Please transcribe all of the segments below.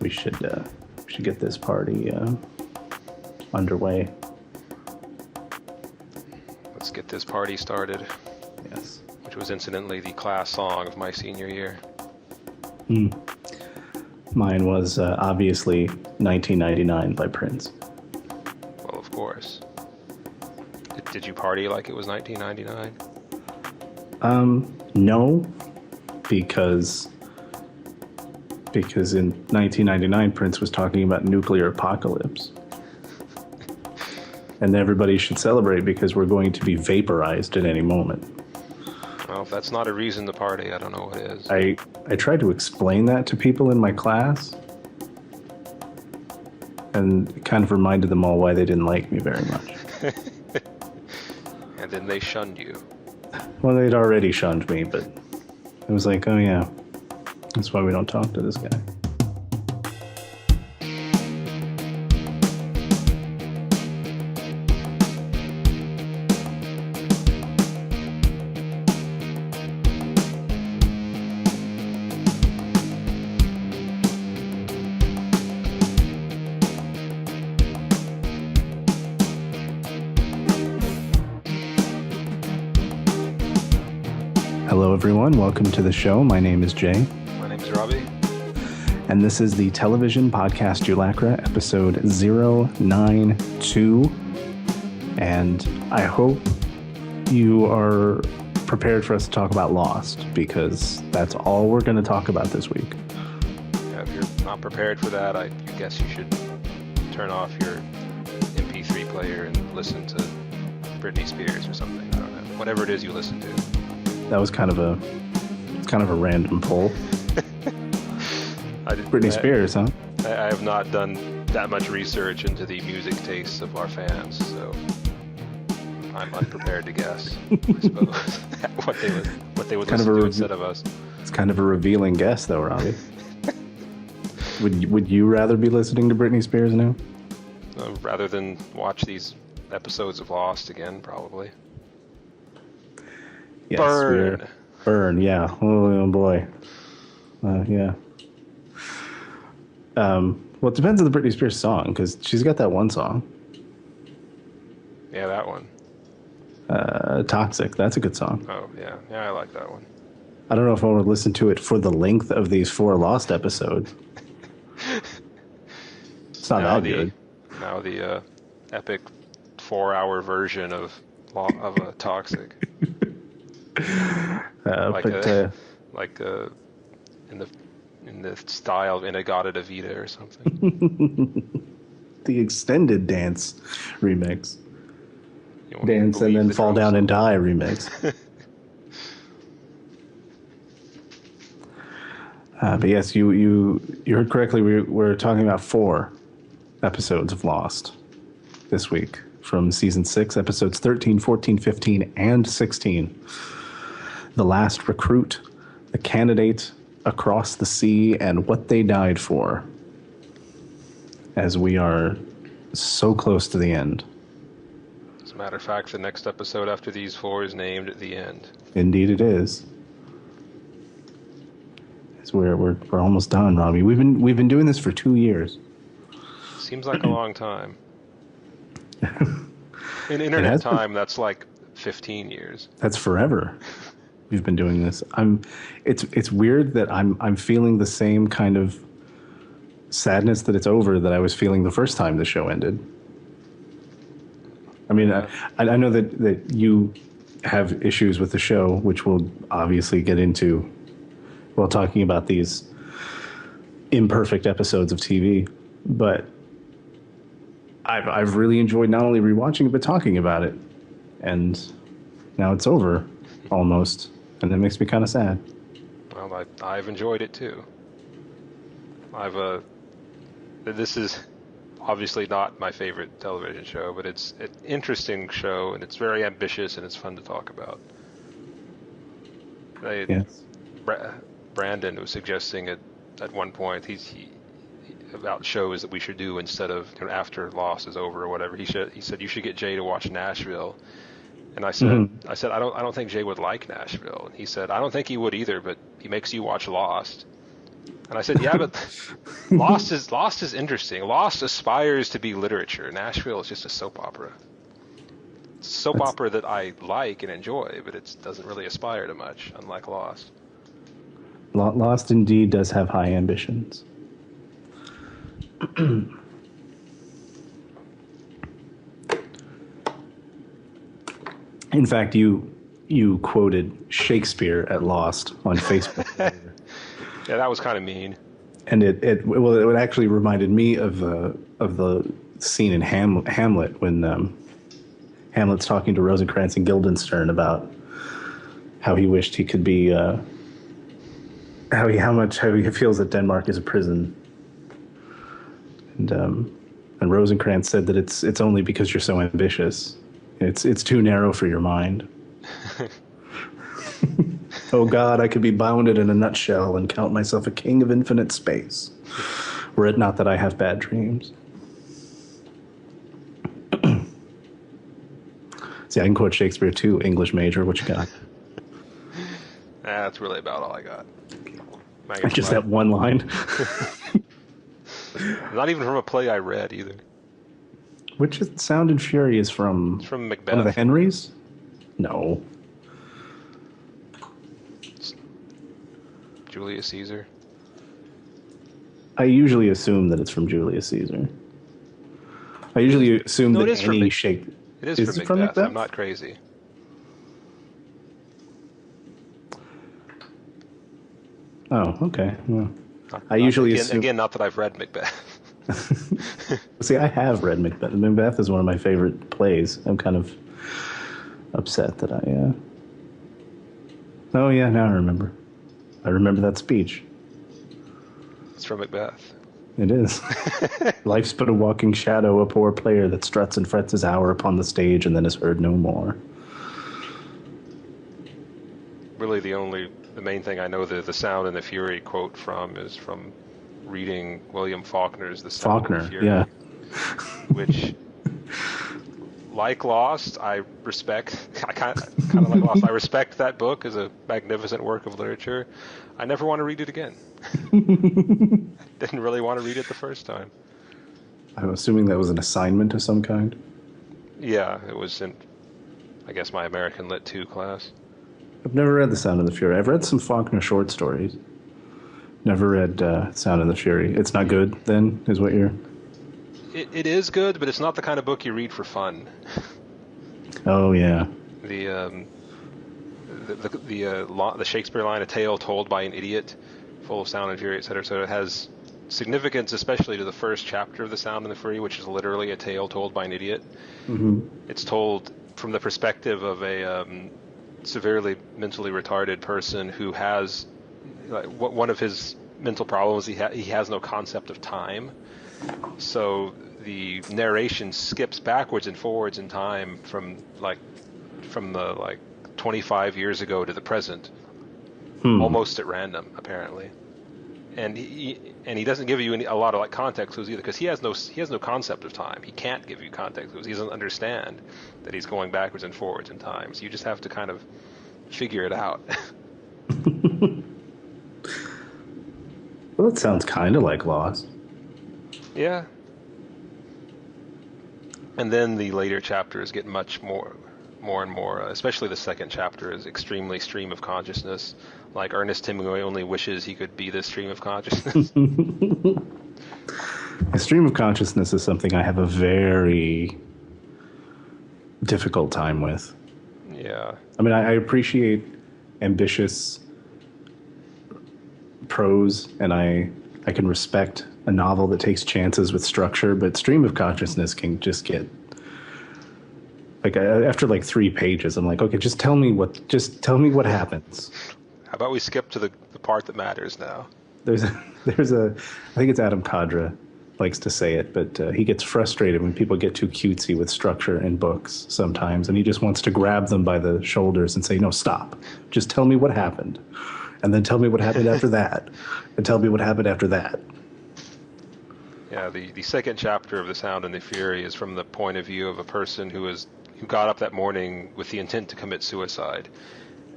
we should get this party underway. Let's get this party started. Yes. Which was incidentally the class song of my senior year. Mine was obviously 1999 by Prince. Well, of course. Did you party like it was 1999? No, because in 1999 Prince was talking about nuclear apocalypse. And everybody should celebrate because we're going to be vaporized at any moment. Well, if that's not a reason to party, I don't know what is. I tried to explain that to people in my class, and it kind of reminded them all why they didn't like me very much. And then they shunned you. Well, they'd already shunned me, but it was like, oh yeah, that's why we don't talk to this guy. Hello, everyone. Welcome to the show. My name is Jay. My name is Robby. And this is the television Podcastulacra, episode 092. And I hope you are prepared for us to talk about Lost, because that's all we're going to talk about this week. Yeah, if you're not prepared for that, I guess you should turn off your MP3 player and listen to Britney Spears or something. I don't know. Whatever it is you listen to. That was kind of a random poll. Britney Spears, huh? I have not done that much research into the music tastes of our fans, so I'm unprepared to guess, I suppose, what they would listen to instead of us. It's kind of a revealing guess, though, Robby. Would you rather be listening to Britney Spears now? Rather than watch these episodes of Lost again, probably. Yes, Burn. Burn, yeah. Oh boy. Yeah. Well, it depends on the Britney Spears song, because she's got that one song. Yeah, that one. Toxic. That's a good song. Oh, yeah. Yeah, I like that one. I don't know if I want to listen to it for the length of these 4 Lost episodes. It's not that good. Now the epic 4-hour version of Toxic. In the style of In-A-Gadda-Da-Vida or something. The extended dance remix. Dance and then fall down and die remix. But yes, you heard correctly. We're talking about 4 episodes of Lost this week from season 6, episodes 13, 14, 15, and 16. The Last Recruit, The Candidate, Across the Sea, and What They Died For. As we are so close to the end. As a matter of fact, the next episode after these 4 is named The End. Indeed it is. As we're almost done, Robby. We've been doing this for 2 years. Seems like a long time. In internet time, that's like 15 years. That's forever. We've been doing this. It's weird that I'm feeling the same kind of sadness that it's over that I was feeling the first time the show ended. I mean, yeah. I know that you have issues with the show, which we'll obviously get into while talking about these imperfect episodes of TV, but I've really enjoyed not only rewatching it but talking about it, and now it's over almost, and that makes me kind of sad. Well, I've enjoyed it too. This is obviously not my favorite television show, but it's an interesting show, and it's very ambitious, and it's fun to talk about. Yes. Brandon was suggesting at one point he about shows that we should do instead of after Lost is over or whatever. He said you should get Jay to watch Nashville, and I said I don't think Jay would like Nashville, and he said I don't think he would either, but he makes you watch Lost. And I said, yeah, but Lost is interesting. Lost aspires to be literature. Nashville is just a soap opera. It's a soap opera that I like and enjoy, but it doesn't really aspire to much, unlike Lost. Lost indeed does have high ambitions. In fact, you quoted Shakespeare at Lost on Facebook. Yeah, that was kind of mean. And it actually reminded me of the scene in Hamlet when Hamlet's talking to Rosencrantz and Guildenstern about how he wished he could be how he feels that Denmark is a prison. And Rosencrantz said that it's only because you're so ambitious. It's too narrow for your mind. Oh God, I could be bounded in a nutshell and count myself a king of infinite space, were it not that I have bad dreams. See, I can quote Shakespeare too, English major. What you got? That's really about all I got. Just that one line. Not even from a play I read either. Which Sound and Fury is from? It's from Macbeth. One of the Henrys? No. Julius Caesar. I usually assume that it's from Julius Caesar. I usually assume that any Shakespeare. It is from Macbeth. I'm not crazy. Oh, okay. Well, I usually assume... Again, not that I've read Macbeth. See, I have read Macbeth. Macbeth is one of my favorite plays. I'm kind of upset that I... Oh, yeah, now I remember. I remember that speech. It's from Macbeth. It is. Life's but a walking shadow, a poor player that struts and frets his hour upon the stage and then is heard no more. Really, the main thing I know the Sound and the Fury quote from is from reading William Faulkner's The Sound and the Fury. Yeah. Which, like Lost, I respect. I kind of like Lost. I respect that book as a magnificent work of literature. I never want to read it again. Didn't really want to read it the first time. I'm assuming that was an assignment of some kind. Yeah, it was in, I guess, my American Lit 2 class. I've never read The Sound of the Fury. I've read some Faulkner short stories. Never read Sound of the Fury. It's not good, then, is what you're... It is good, but it's not the kind of book you read for fun. Oh, yeah. The Shakespeare line, a tale told by an idiot, full of sound and fury, etc. So it has significance, especially to the first chapter of The Sound and the Fury, which is literally a tale told by an idiot. Mm-hmm. It's told from the perspective of a severely mentally retarded person who has, one of his mental problems, he has no concept of time. So the narration skips backwards and forwards in time from the 25 years ago to the present, almost at random, apparently. And he doesn't give you a lot of context clues either, because he has no concept of time. He can't give you context clues. He doesn't understand that he's going backwards and forwards in time. So you just have to kind of figure it out. Well, that sounds kind of like Lost. Yeah. And then the later chapters get much more and more, especially the second chapter is extremely stream of consciousness. Like Ernest Hemingway only wishes he could be this stream of consciousness. A stream of consciousness is something I have a very difficult time with. Yeah. I mean, I appreciate ambitious prose, and I can respect a novel that takes chances with structure, but stream of consciousness can just get after 3 pages, I'm like, okay, just tell me what happens. How about we skip to the part that matters now? There's a I think it's Adam Kadra likes to say it, but he gets frustrated when people get too cutesy with structure in books sometimes, and he just wants to grab them by the shoulders and say, no, stop. Just tell me what happened. And then tell me what happened after that. And tell me what happened after that. Yeah, the second chapter of The Sound and the Fury is from the point of view of a person who got up that morning with the intent to commit suicide.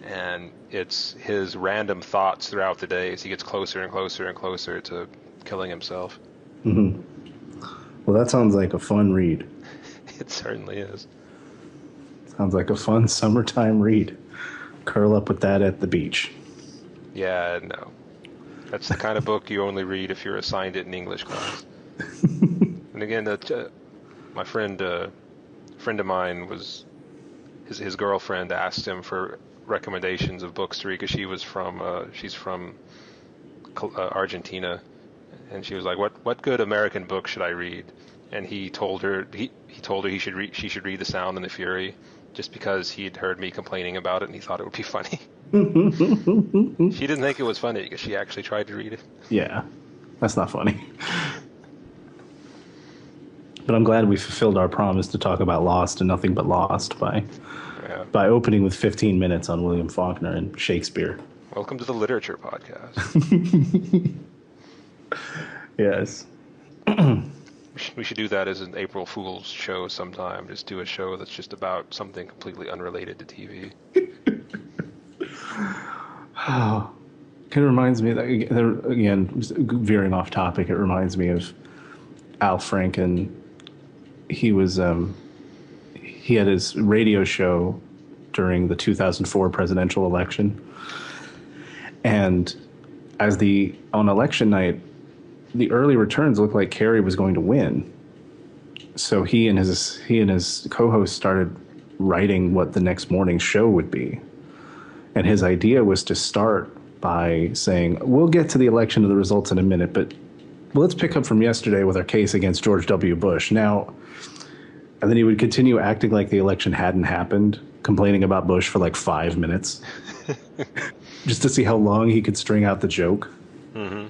and it's his random thoughts throughout the day as he gets closer and closer and closer to killing himself. Mm-hmm. Well, that sounds like a fun read. It certainly is. Sounds like a fun summertime read. Curl up with that at the beach. Yeah, no. That's the kind of book you only read if you're assigned it in English class. And again, my friend of mine was his girlfriend asked him for recommendations of books to read because she's from Argentina, and she was like, "What good American book should I read?" And he told her she should read The Sound and the Fury, just because he'd heard me complaining about it and he thought it would be funny. She didn't think it was funny because she actually tried to read it. Yeah, that's not funny. But I'm glad we fulfilled our promise to talk about Lost and nothing but Lost by opening with 15 minutes on William Faulkner and Shakespeare. Welcome to the Literature Podcast. Yes. We should do that as an April Fool's show sometime. Just do a show that's just about something completely unrelated to TV. Oh, it reminds me that, again, veering off topic, it reminds me of Al Franken. He had his radio show during the 2004 presidential election. And on election night, the early returns looked like Kerry was going to win. So he and his co-host started writing what the next morning's show would be. And his idea was to start by saying, we'll get to the election and the results in a minute, but let's pick up from yesterday with our case against George W. Bush. Now, and then he would continue acting like the election hadn't happened, complaining about Bush for like 5 minutes, just to see how long he could string out the joke. Mm-hmm.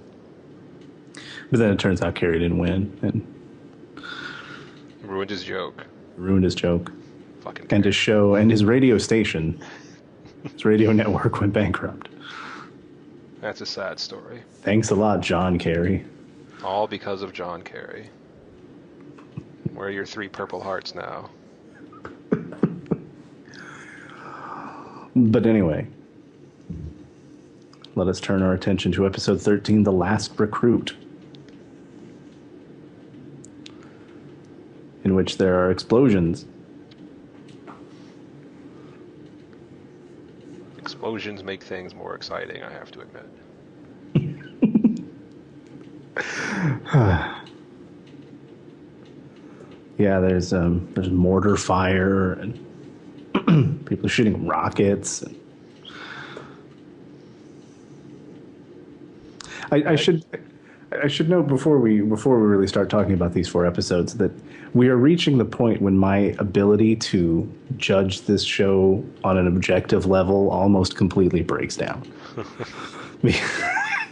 But then it turns out Kerry didn't win, and ruined his joke. Fucking and his show and his radio station, his radio network went bankrupt. That's a sad story. Thanks a lot, John Kerry. All because of John Kerry. Where are your 3 Purple Hearts now? But anyway, let us turn our attention to episode 13, The Last Recruit, in which there are explosions. Explosions make things more exciting, I have to admit. Yeah, there's mortar fire and people shooting rockets. I should note before we really start talking about these 4 episodes that we are reaching the point when my ability to judge this show on an objective level almost completely breaks down.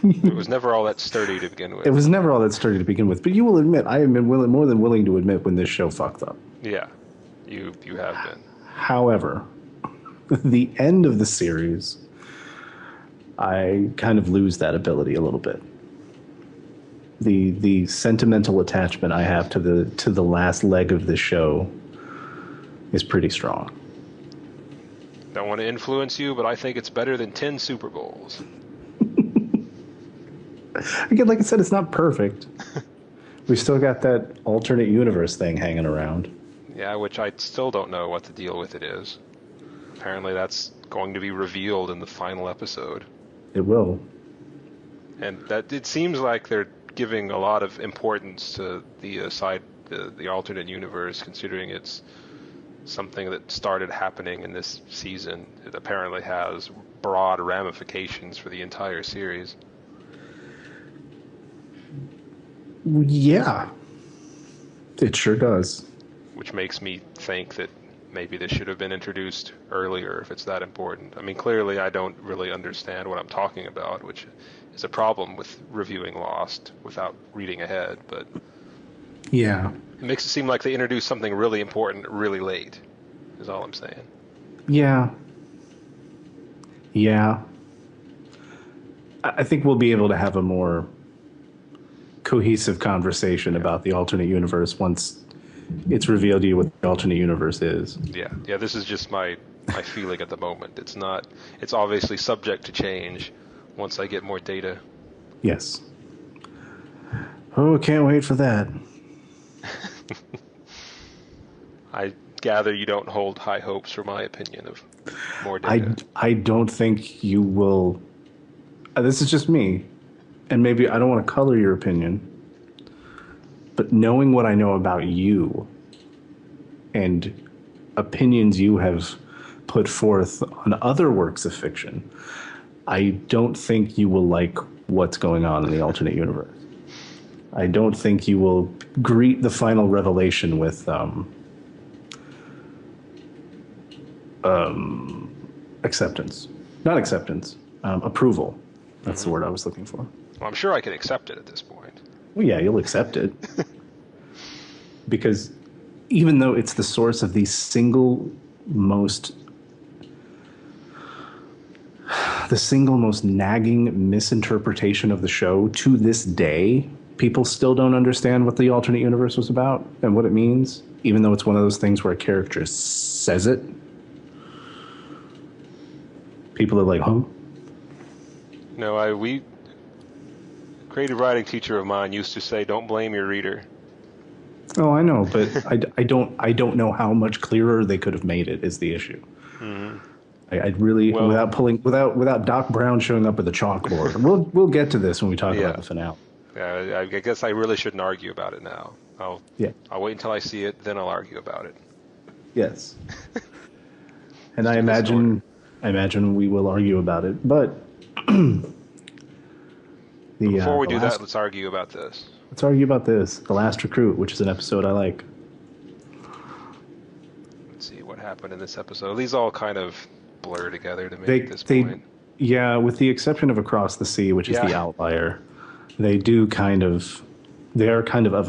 It was never all that sturdy to begin with. It was never all that sturdy to begin with. But you will admit, I have been more than willing to admit when this show fucked up. Yeah, you have been. However, the end of the series, I kind of lose that ability a little bit. The sentimental attachment I have to the last leg of the show is pretty strong. Don't want to influence you, but I think it's better than 10 Super Bowls. Again, like I said, it's not perfect. We've still got that alternate universe thing hanging around. Yeah, which I still don't know what the deal with it is. Apparently that's going to be revealed in the final episode. It will. And that it seems like they're giving a lot of importance to the alternate universe, considering it's something that started happening in this season. It apparently has broad ramifications for the entire series. Yeah, it sure does. Which makes me think that maybe this should have been introduced earlier if it's that important. I mean, clearly I don't really understand what I'm talking about, which is a problem with reviewing Lost without reading ahead, but yeah, it makes it seem like they introduced something really important really late, is all I'm saying. Yeah. I think we'll be able to have a more cohesive conversation about the alternate universe once it's revealed to you what the alternate universe is. Yeah, this is just my my feeling at the moment. It's not. It's obviously subject to change once I get more data. Yes. Oh, can't wait for that. I gather you don't hold high hopes for my opinion of more data. I don't think you will. This is just me, and maybe I don't want to color your opinion, but knowing what I know about you and opinions you have put forth on other works of fiction, I don't think you will like what's going on in the alternate universe. I don't think you will greet the final revelation with acceptance. Not acceptance, approval. That's the word I was looking for. Well, I'm sure I can accept it at this point. Well, yeah, you'll accept it. Because even though it's the source of the single most nagging misinterpretation of the show to this day, people still don't understand what the alternate universe was about and what it means, even though it's one of those things where a character says it. People are like, huh? No, creative writing teacher of mine used to say, "Don't blame your reader." Oh, I know, but I don't know how much clearer they could have made it is the issue. Mm-hmm. I'd really, without Doc Brown showing up with a chalkboard. We'll get to this when we talk about the finale. Yeah, I guess I really shouldn't argue about it now. I'll wait until I see it, then I'll argue about it. Yes. And I imagine we will argue about it, but before we do that, let's argue about this. Let's argue about this. The Last Recruit, which is an episode I like. Let's see what happened in this episode. These all kind of blur together to me at this point. Yeah, with the exception of Across the Sea, which is the outlier, they are kind of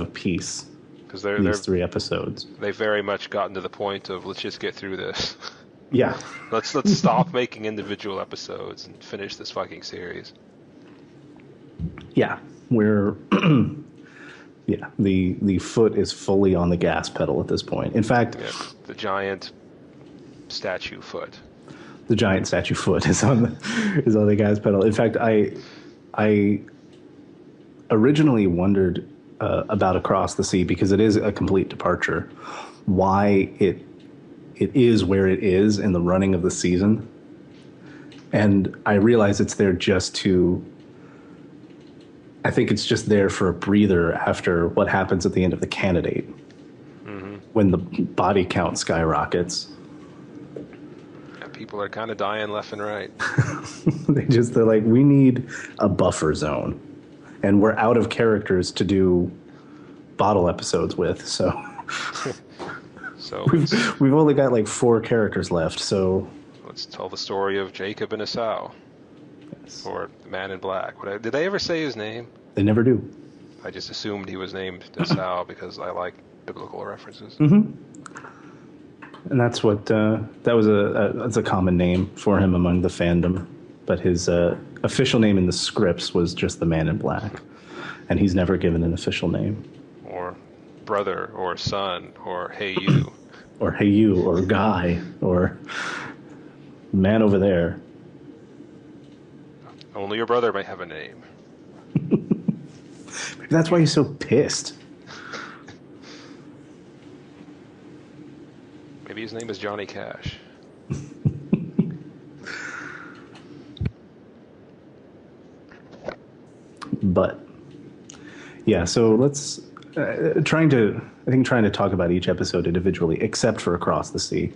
a piece. Because these 3 episodes. They've very much gotten to the point of let's just get through this. Yeah. Let's stop making individual episodes and finish this fucking series. Yeah, the foot is fully on the gas pedal at this point. In fact, the giant statue foot. The giant statue foot is on the gas pedal. In fact, I originally wondered about Across the Sea, because it is a complete departure, why it is where it is in the running of the season. And I realize it's there I think it's just there for a breather after what happens at the end of The Candidate, when the body count skyrockets. And people are kind of dying left and right. They're like, we need a buffer zone, and we're out of characters to do bottle episodes with, so we've only got like 4 characters left. So let's tell the story of Jacob and Esau. Or the Man in Black. Did they ever say his name? They never do. I just assumed he was named Esau because I like biblical references. Mm-hmm. And that's what that's a common name for him among the fandom. But his official name in the scripts was just the Man in Black, and he's never given an official name. Or brother, or son, or hey you, or hey you, or guy, or man over there. Only your brother might have a name. Maybe that's why he's so pissed. Maybe his name is Johnny Cash. But yeah, so let's trying to talk about each episode individually, except for Across the Sea,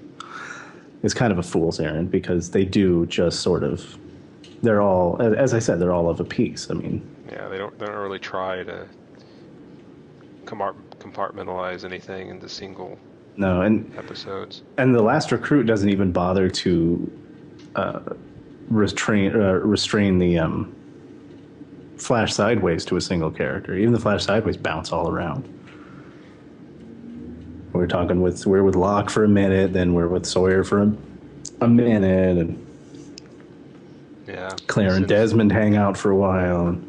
is kind of a fool's errand, because they do just sort of. They're all, as I said, they're all of a piece. I mean, yeah, they don't really try to compartmentalize anything into single episodes. And The Last Recruit doesn't even bother to restrain the Flash Sideways to a single character. Even the Flash Sideways bounce all around. We're with Locke for a minute, then we're with Sawyer for a minute, and Claire and Desmond hang out for a while. And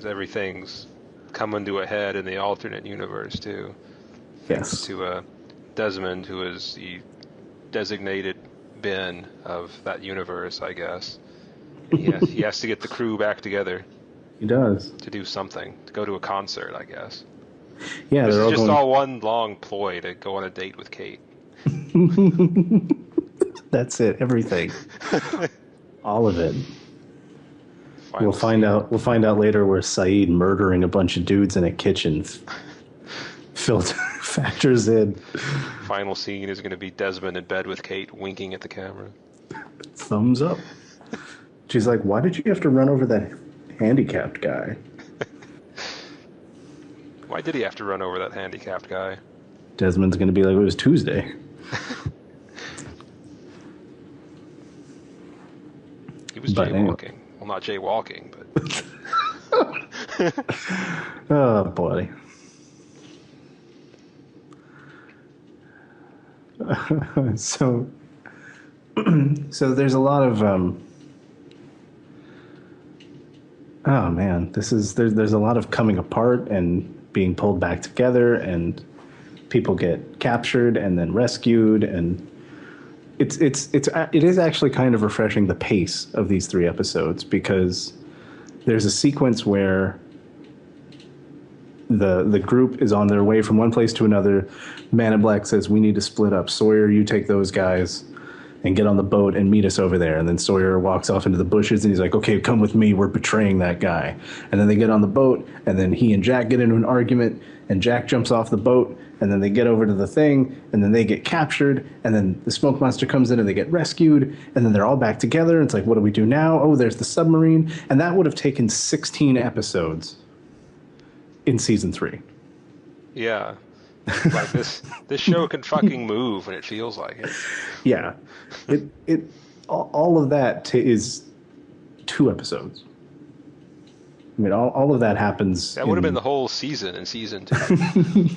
everything's coming to a head in the alternate universe, too. Yes. To Desmond, who is the designated bin of that universe, I guess. And he has to get the crew back together. He does. To do something, to go to a concert, I guess. Yeah, this they're is all just going... all one long ploy to go on a date with Kate. That's it. Everything. All of it. Final We'll find out later where Saeed murdering a bunch of dudes in a kitchen factors in. Final scene is going to be Desmond in bed with Kate, winking at the camera. Thumbs up. She's like, "Why did you have to run over that handicapped guy?" Why did he have to run over that handicapped guy? Desmond's going to be like, "It was Tuesday." He was jaywalking. Well, not jaywalking, but... Oh, boy. So there's a lot of... oh, man. There's a lot of coming apart and being pulled back together, and people get captured and then rescued, and it is actually kind of refreshing, the pace of these 3 episodes, because there's a sequence where the group is on their way from one place to another. Man in Black says, "We need to split up. Sawyer, you take those guys and get on the boat and meet us over there." And then Sawyer walks off into the bushes and he's like, "Okay, come with me. We're betraying that guy." And then they get on the boat, and then he and Jack get into an argument, and Jack jumps off the boat, and then they get over to the thing, and then they get captured, and then the smoke monster comes in and they get rescued, and then they're all back together. It's like, what do we do now? Oh, there's the submarine. And that would have taken 16 episodes in season 3. Yeah. Like this show can fucking move when it feels like it. Yeah. All of that is 2 episodes. I mean, all of that happens. That would have been the whole season in season 2.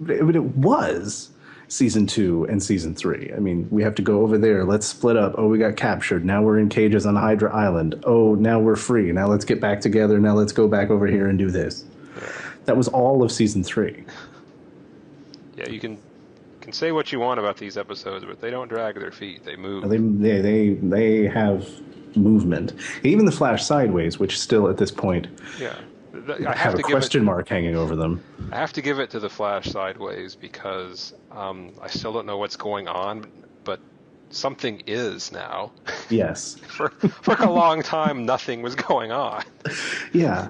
But it was season 2 and season 3. I mean, we have to go over there. Let's split up. Oh, we got captured. Now we're in cages on Hydra Island. Oh, now we're free. Now let's get back together. Now let's go back over here and do this. Yeah. That was all of season 3. Yeah, you can say what you want about these episodes, but they don't drag their feet. They move. They have movement. Even the Flash Sideways, which still at this point, yeah, I have a question mark hanging over them. I have to give it to the Flash Sideways because I still don't know what's going on, but something is now. Yes. For a long time, nothing was going on. Yeah.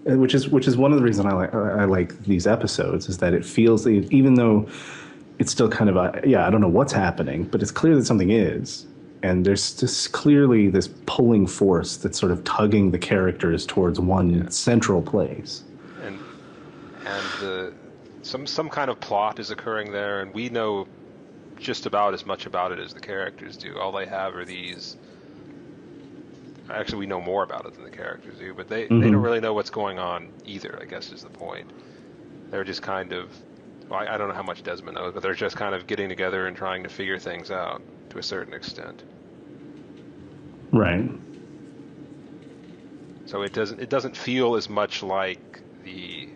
Which is one of the reasons I like these episodes, is that it feels, even though it's still kind of I don't know what's happening, but it's clear that something is. And there's just clearly this pulling force that's sort of tugging the characters towards one central place. And some kind of plot is occurring there, and we know just about as much about it as the characters do. All they have are these... Actually, we know more about it than the characters do, but they don't really know what's going on either, I guess is the point. They're just kind of... Well, I don't know how much Desmond knows, but they're just kind of getting together and trying to figure things out to a certain extent. Right. So it doesn't feel as much like the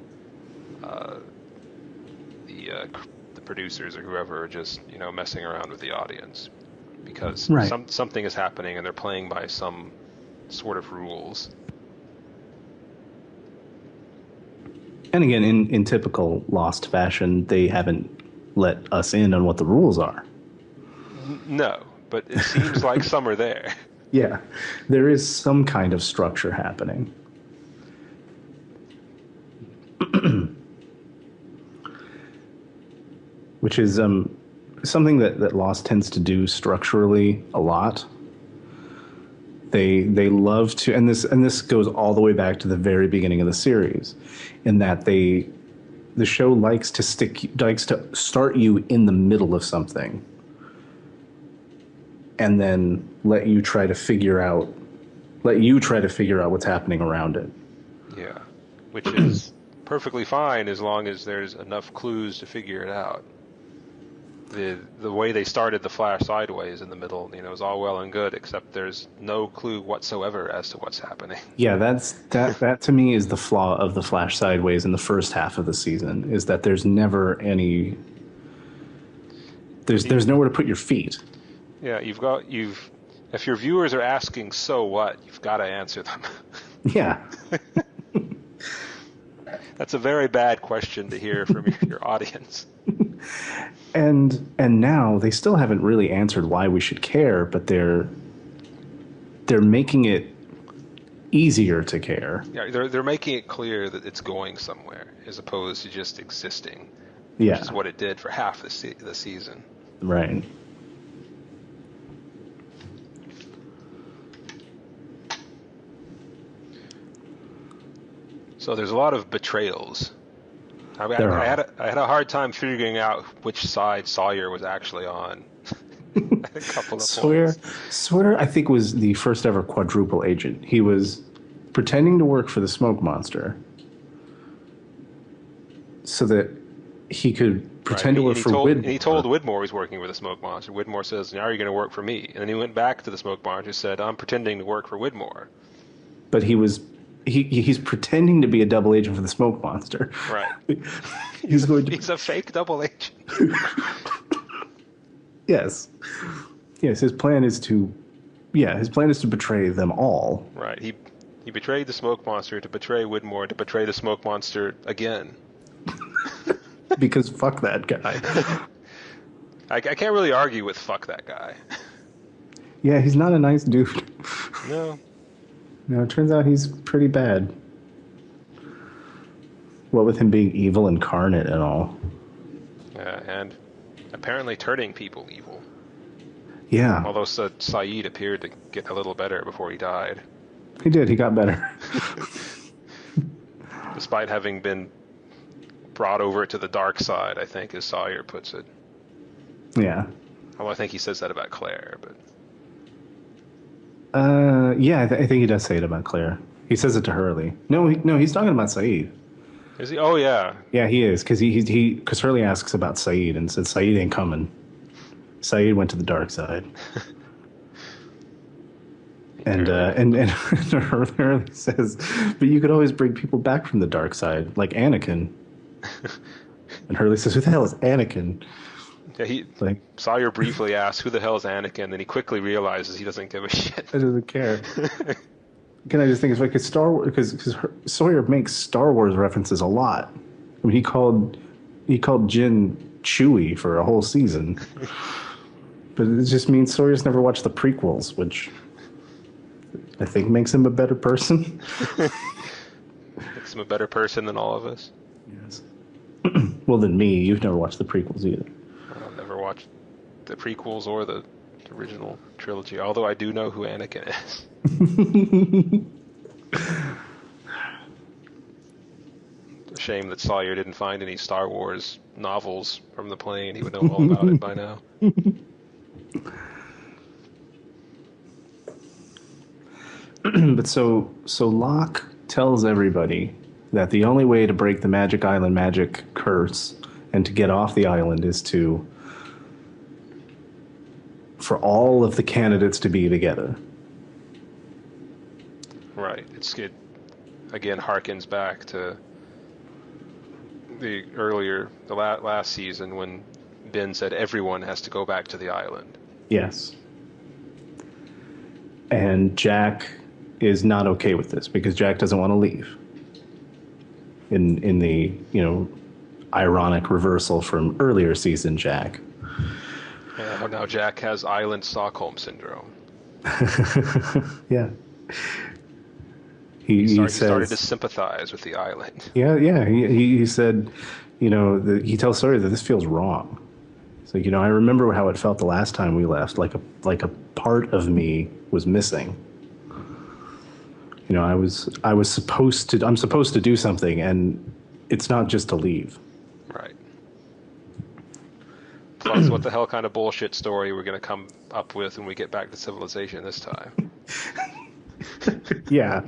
producers or whoever are just messing around with the audience, because something is happening and they're playing by some sort of rules. And again, in typical Lost fashion, they haven't let us in on what the rules are. No, but it seems like some are there. Yeah, there is some kind of structure happening. Which is something that Lost tends to do structurally a lot. They love to, and this goes all the way back to the very beginning of the series, in that the show likes to start you in the middle of something, and then let you try to figure out what's happening around it. Yeah, which is perfectly fine as long as there's enough clues to figure it out. The way they started the Flash Sideways in the middle, is all well and good, except there's no clue whatsoever as to what's happening. Yeah, that to me is the flaw of the Flash Sideways in the first half of the season, is that there's never any There's nowhere to put your feet. Yeah, if your viewers are asking, so what, you've got to answer them. Yeah. That's a very bad question to hear from your audience. And now they still haven't really answered why we should care, but they're making it easier to care. Yeah, they're making it clear that it's going somewhere as opposed to just existing. Yeah. Which is what it did for half the season. Right. So there's a lot of betrayals. I had a hard time figuring out which side Sawyer was actually on. A couple of Sawyer, I think, was the first ever quadruple agent. He was pretending to work for the smoke monster so that he could pretend to work for Widmore. And he told Widmore he's working with the smoke monster. Widmore says, "Now you're going to work for me." And then he went back to the smoke monster and said, "I'm pretending to work for Widmore." But he's pretending to be a double agent for the smoke monster. Right. He's a fake double agent. Yes. Yes, his plan is to betray them all. Right. He betrayed the smoke monster to betray Widmore to betray the smoke monster again. Because fuck that guy. I can't really argue with fuck that guy. Yeah, he's not a nice dude. No. No, it turns out he's pretty bad. What with him being evil incarnate and all. And apparently turning people evil. Yeah. Although Saeed appeared to get a little better before he died. He did. He got better. Despite having been brought over to the dark side, I think, as Sawyer puts it. Yeah. Well, I think he says that about Claire, but... Yeah, I think he does say it about Claire. He says it to Hurley. No, he's talking about Saeed. Is he? Oh, yeah. Yeah, he is, because Hurley asks about Saeed and says Saeed ain't coming. Saeed went to the dark side. And Hurley says, but you could always bring people back from the dark side, like Anakin. And Hurley says, who the hell is Anakin? Yeah, Sawyer briefly asks, who the hell is Anakin? Then he quickly realizes he doesn't give a shit. He doesn't care. Can I just think it's like Star Wars, because Sawyer makes Star Wars references a lot. I mean, he called Jin Chewie for a whole season. But it just means Sawyer's never watched the prequels, which I think makes him a better person. Makes him a better person than all of us. Yes. Well, than me. You've never watched the prequels either. I've never watched the prequels or the original trilogy, although I do know who Anakin is. It's a shame that Sawyer didn't find any Star Wars novels from the plane. He would know all about it by now. But so Locke tells everybody that the only way to break the Magic Island magic curse and to get off the island is for all of the candidates to be together. Right. It again harkens back to the last season when Ben said everyone has to go back to the island. Yes. And Jack is not okay with this because Jack doesn't want to leave. In the, ironic reversal from earlier season Jack. Yeah, now Jack has Island Stockholm Syndrome. Yeah. He started to sympathize with the island. Yeah. He said, he tells Sawyer that this feels wrong. So, I remember how it felt the last time we left, like a part of me was missing. I'm supposed to do something, and it's not just to leave. Right. Plus, what the hell kind of bullshit story we're going to come up with when we get back to civilization this time? Yeah.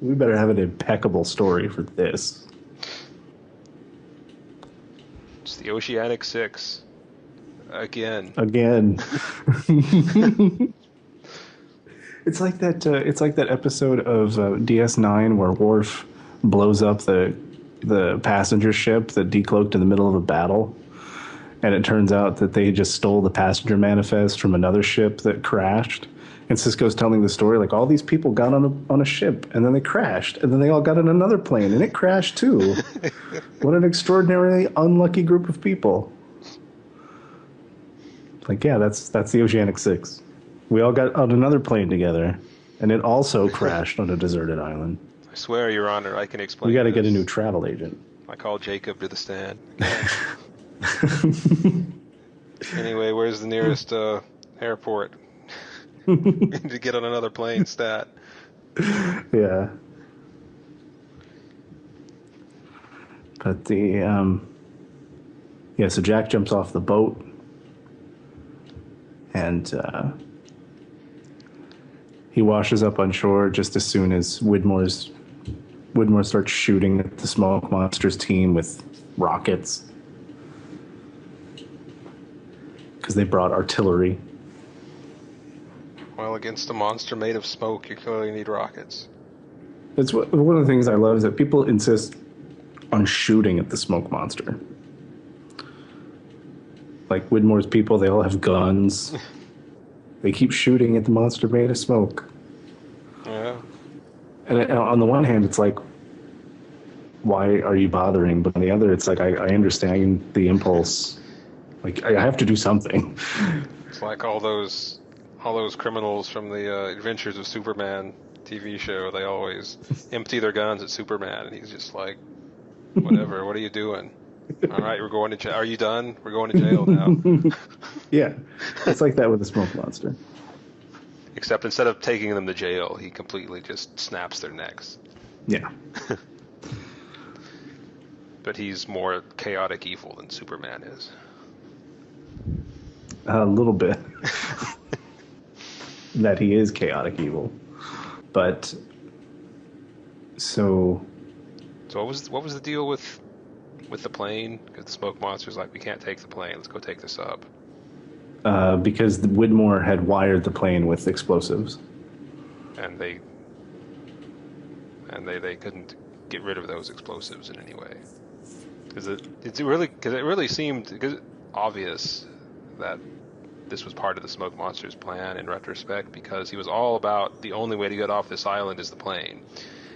We better have an impeccable story for this. It's the Oceanic Six. Again. It's like that episode of DS9 where Worf blows up the passenger ship that decloaked in the middle of a battle, And it turns out that they just stole the passenger manifest from another ship that crashed. And Sisko's telling the story like all these people got on a ship and then they crashed and then they all got on another plane and it crashed too. What an extraordinarily unlucky group of people. Like, yeah, that's the Oceanic Six. We all got on another plane together and it also crashed on a deserted island. I swear, Your Honor, I can explain. We got to get a new travel agent. I call Jacob to the stand. Anyway, where's the nearest airport? To get on another plane, stat. Yeah. But so Jack jumps off the boat and he washes up on shore just as soon as Widmore starts shooting at the Smoke Monsters team with rockets. Because they brought artillery. Well, against a monster made of smoke, you clearly need rockets. It's one of the things I love is that people insist on shooting at the smoke monster. Like Widmore's people, they all have guns. They keep shooting at the monster made of smoke. Yeah. And on the one hand, it's like, why are you bothering? But on the other, it's like, I understand the impulse. Like, I have to do something. It's like all those criminals from the Adventures of Superman TV show. They always empty their guns at Superman, and he's just like, whatever, what are you doing? All right, we're going to jail. Are you done? We're going to jail now. Yeah, it's like that with the smoke monster. Except instead of taking them to jail, he completely just snaps their necks. Yeah. But he's more chaotic evil than Superman is. A little bit. That he is chaotic evil. But so what was the deal with the plane? Because the smoke monster's like, we can't take the plane. Let's go take the sub. Because Widmore had wired the plane with explosives, and they couldn't get rid of those explosives in any way. Because it really seemed obvious that this was part of the smoke monster's plan in retrospect, because he was all about the only way to get off this island is the plane.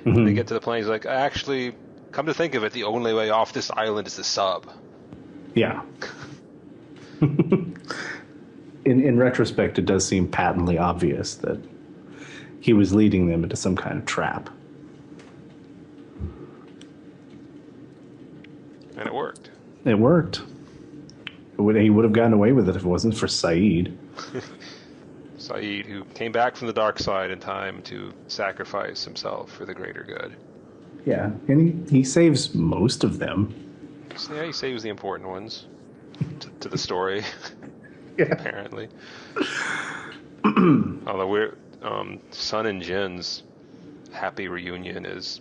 Mm-hmm. When they get to the plane, he's like, actually, come to think of it, the only way off this island is the sub. Yeah. In retrospect, it does seem patently obvious that he was leading them into some kind of trap. And it worked. It worked. He would have gotten away with it if it wasn't for Saeed. Saeed, who came back from the dark side in time to sacrifice himself for the greater good. Yeah, and he saves most of them. So, yeah, he saves the important ones to the story. Yeah. Apparently. Although we're Sun and Jin's happy reunion is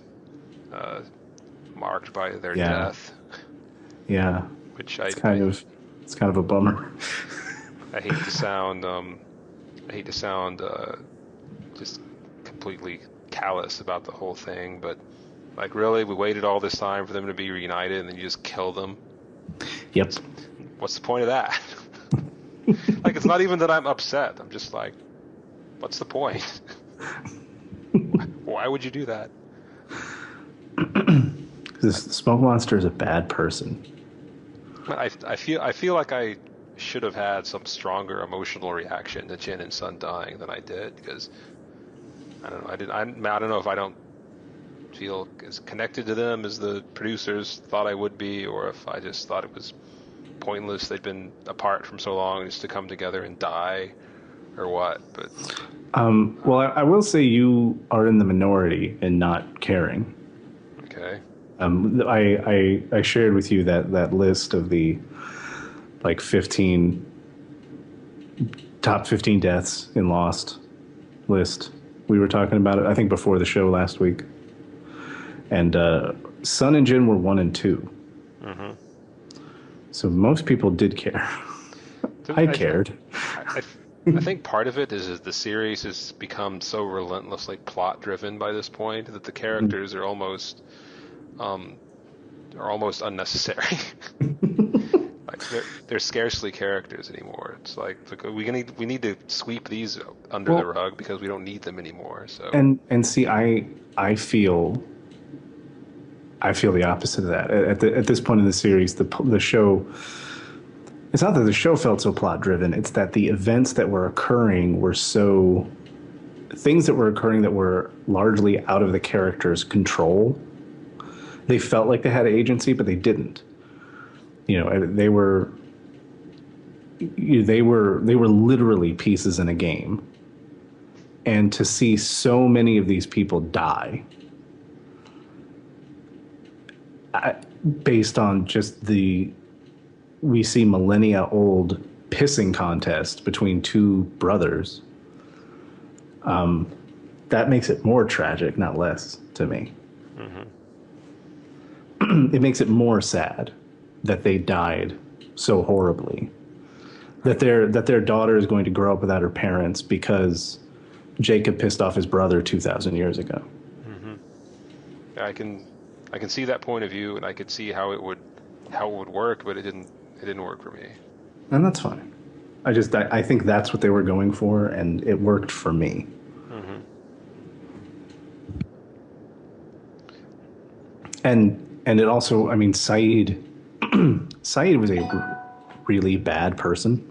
marked by their death. Yeah. Which it's kind of a bummer. I hate to sound just completely callous about the whole thing, but like, really, we waited all this time for them to be reunited, and then you just kill them. Yep. What's the point of that? Like, it's not even that I'm upset. I'm just like, what's the point? Why would you do that? This smoke monster is a bad person. I feel like I should have had some stronger emotional reaction to Jin and Sun dying than I did, because I don't know. I don't know if I don't feel as connected to them as the producers thought I would be, or if I just thought it was pointless. They'd been apart from so long just to come together and die, or what. But well, I will say you are in the minority in not caring. Okay. I shared with you that list of the like 15 top 15 deaths in Lost list. We were talking about it, I think, before the show last week. And Sun and Jin were 1 and 2. Mm-hmm. So most people did care. I cared. I think part of it is the series has become so relentlessly plot-driven by this point that the characters are almost unnecessary. they're scarcely characters anymore. It's like we need to sweep these under the Well, rug because we don't need them anymore. So and see, I feel the opposite of that. At this point in the series, the show. It's not that the show felt so plot driven. It's that the events that were occurring were so things that were occurring that were largely out of the characters' control. They felt like they had agency, but they didn't. They were literally pieces in a game. And to see so many of these people die based on just we see millennia old pissing contest between two brothers. That makes it more tragic, not less, to me. Mm-hmm. It makes it more sad that they died so horribly. That their daughter is going to grow up without her parents because Jacob pissed off his brother 2,000 years ago. Mm-hmm. I can see that point of view, and I could see how it would work, but it didn't work for me. And that's fine. I think that's what they were going for, and it worked for me. Mm-hmm. And it also, I mean, Saeed was a really bad person.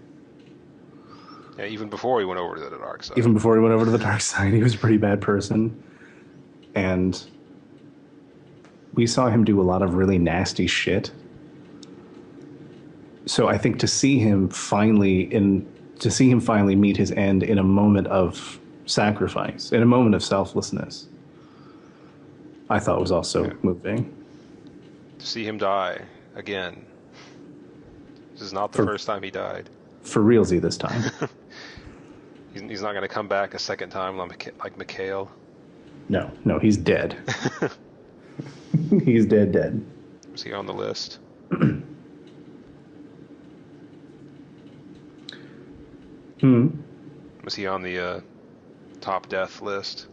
Yeah, even before he went over to the dark side. Even before he went over to the dark side, he was a pretty bad person. And we saw him do a lot of really nasty shit. So I think to see him finally meet his end in a moment of sacrifice, in a moment of selflessness, I thought was also moving. To see him die again. This is not the first time he died. For realsy this time. He's not going to come back a second time like Mikhail. No, he's dead. He's dead. Is he on the list? Was he on the top death list?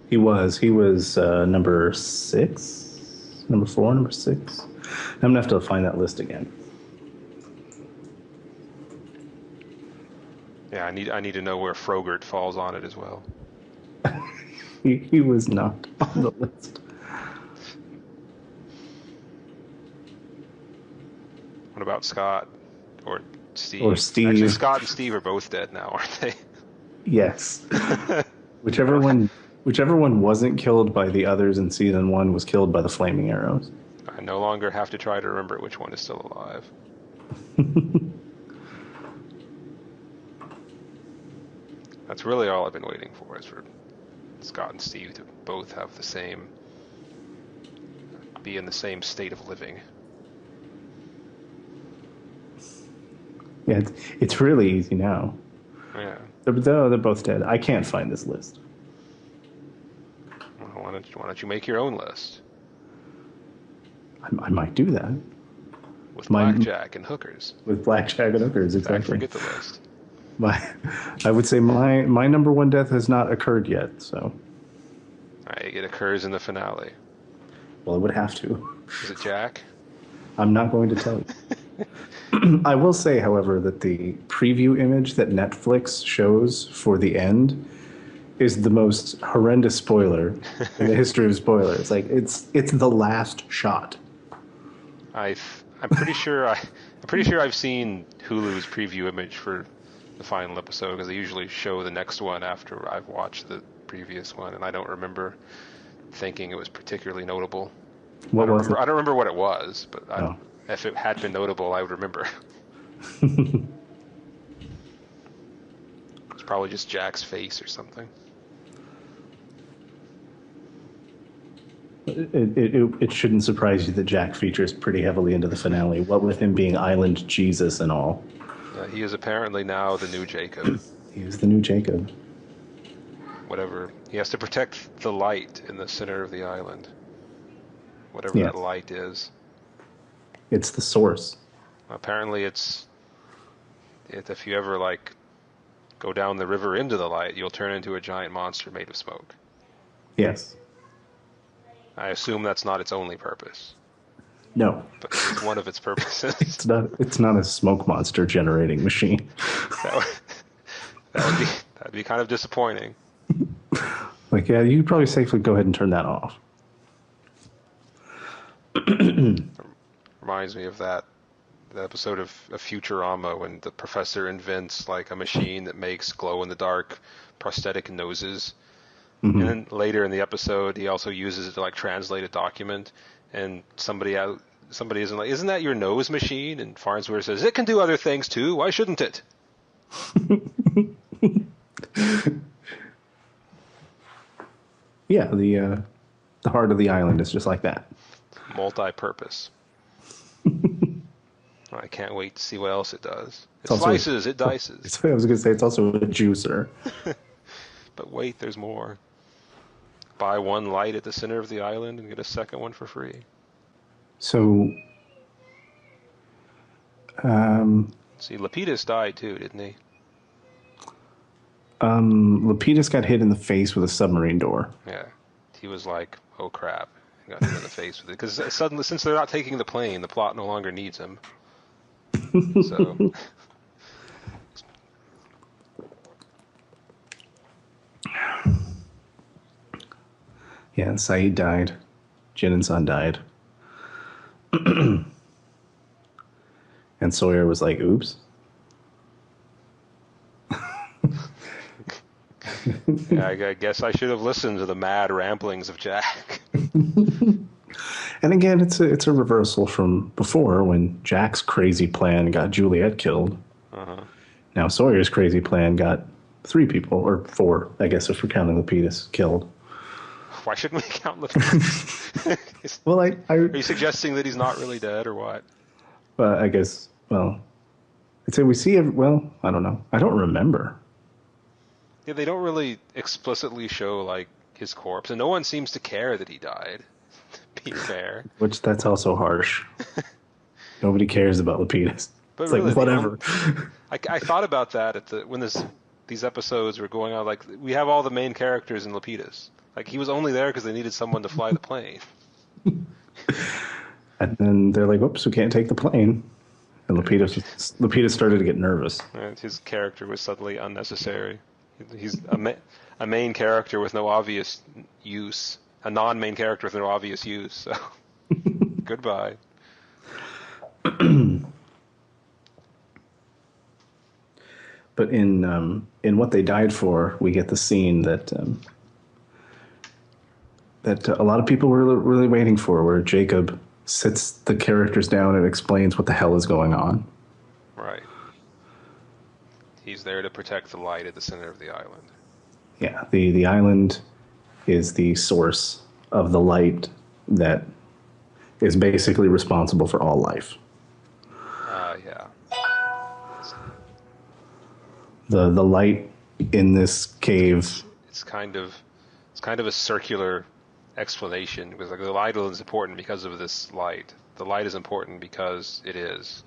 He was number 6, number 4, number 6. I'm gonna have to find that list again. Yeah, I need to know where Frogurt falls on it as well. He was not on the list. What about Scott or Steve? Or Steve. Actually, Scott and Steve are both dead now, aren't they? Yes. Whichever one wasn't killed by the others in season 1 was killed by the flaming arrows. I no longer have to try to remember which one is still alive. That's really all I've been waiting for, is for Scott and Steve to both have be in the same state of living. Yeah, it's really easy now. Yeah. They're both dead. I can't find this list. Well, why don't you make your own list? I might do that. With blackjack and hookers. With blackjack and hookers, exactly. Forget the list. I would say my number 1 death has not occurred yet, so. It occurs in the finale. Well, it would have to. Is it Jack? I'm not going to tell you. I will say, however, that the preview image that Netflix shows for the end is the most horrendous spoiler in the history of spoilers. Like it's the last shot. I'm pretty sure I've seen Hulu's preview image for the final episode, because they usually show the next one after I've watched the previous one, and I don't remember thinking it was particularly notable. I don't remember what it was, but if it had been notable, I would remember. It's probably just Jack's face or something. It shouldn't surprise you that Jack features pretty heavily into the finale, what with him being Island Jesus and all. He is apparently now the new Jacob. He is the new Jacob. Whatever. He has to protect the light in the center of the island. Whatever that light is. It's the source. Apparently if you ever go down the river into the light, you'll turn into a giant monster made of smoke. Yes. I assume that's not its only purpose. No, but it's one of its purposes. it's not. It's not a smoke monster generating machine. That would, that'd be kind of disappointing. Like, yeah, you could probably safely go ahead and turn that off. Reminds me of the episode of Futurama when the professor invents like a machine that makes glow-in-the-dark prosthetic noses. Mm-hmm. And then later in the episode, he also uses it to like translate a document, and somebody isn't like, "Isn't that your nose machine?" And Farnsworth says, "It can do other things too. Why shouldn't it?" Yeah, the heart of the island is just like that. Multi-purpose. I can't wait to see what else it does. It also slices, it dices. I was going to say it's also a juicer. But wait, there's more. Buy one light at the center of the island and get a second one for free. So, see, Lapidus died too, didn't he? Lapidus got hit in the face with a submarine door. Yeah. He was like, oh crap. Got hit in the face with it. Because suddenly, since they're not taking the plane, the plot no longer needs him. So... Yeah, and Saeed died. Jin and Sun died. And Sawyer was like, oops. Yeah, I guess I should have listened to the mad ramblings of Jack. And again, it's a reversal from before when Jack's crazy plan got Juliet killed. Uh-huh. Now Sawyer's crazy plan got 3 people, or 4, I guess, if we're counting Lapidus, killed. Why shouldn't we count Lapidus? Well, are you suggesting that he's not really dead, or what? I guess, well, I'd say we see, well, I don't know. I don't remember. Yeah, they don't really explicitly show, like, his corpse, and no one seems to care that he died, to be fair. Which, that's also harsh. Nobody cares about Lapidus. But it's really, like, whatever. I thought about that when these episodes were going on. Like, we have all the main characters in Lapidus. Like, he was only there because they needed someone to fly the plane. And then they're like, "Oops, we can't take the plane." And Lapidus started to get nervous. And his character was suddenly unnecessary. He's a main character with no obvious use, a non-main character with no obvious use. So, goodbye. But in What They Died For, we get the scene that a lot of people were really waiting for, where Jacob sits the characters down and explains what the hell is going on. Right. He's there to protect the light at the center of the island. Yeah, the island is the source of the light that is basically responsible for all life. Yeah. The light in this cave. It's kind of a circular explanation, because like the light is important because of this light. The light is important because it is.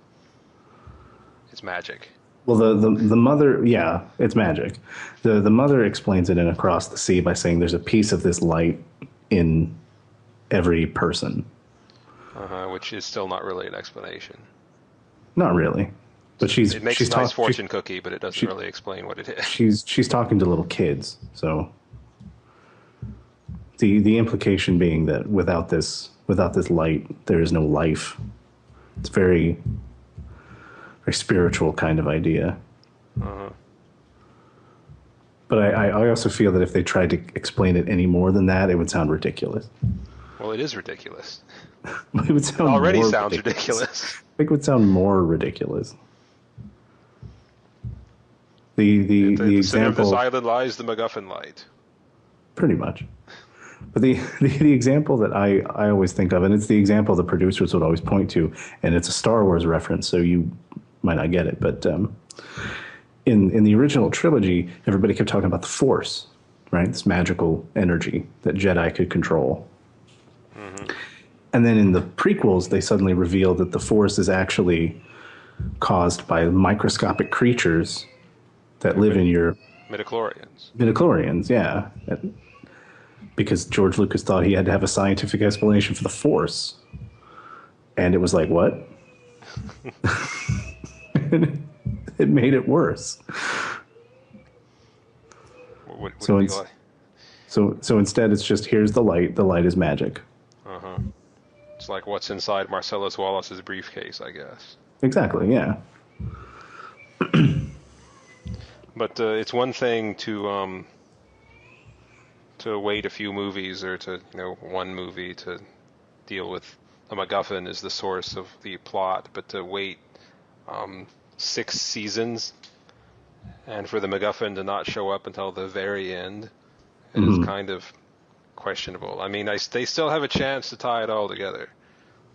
It's magic. Well, the mother, yeah, it's magic. The mother explains it in Across the Sea by saying there's a piece of this light in every person. Which is still not really an explanation. Not really, but it makes a nice fortune cookie, but it doesn't really explain what it is. She's talking to little kids, so the implication being that without this light, there is no life. It's very spiritual kind of idea. But I also feel that if they tried to explain it any more than that, it would sound ridiculous. Well, it is ridiculous. It would sound already sounds ridiculous. I think it would sound more ridiculous. The example, center of this island lies the MacGuffin light. Pretty much. But the example that I always think of, and it's the example the producers would always point to, and it's a Star Wars reference, so you might not get it, but in the original trilogy, everybody kept talking about the Force, right? This magical energy that Jedi could control. Mm-hmm. And then in the prequels, they suddenly revealed that the Force is actually caused by microscopic creatures that live in your... Midichlorians, yeah. Because George Lucas thought he had to have a scientific explanation for the Force. And it was like, what? It made it worse. What would it be like? So instead, it's just, here's the light. The light is magic. Uh-huh. It's like what's inside Marcellus Wallace's briefcase, I guess. Exactly, yeah. But it's one thing to wait a few movies or to, one movie to deal with a MacGuffin as the source of the plot, but to wait 6 seasons and for the MacGuffin to not show up until the very end is kind of questionable. I mean, they still have a chance to tie it all together,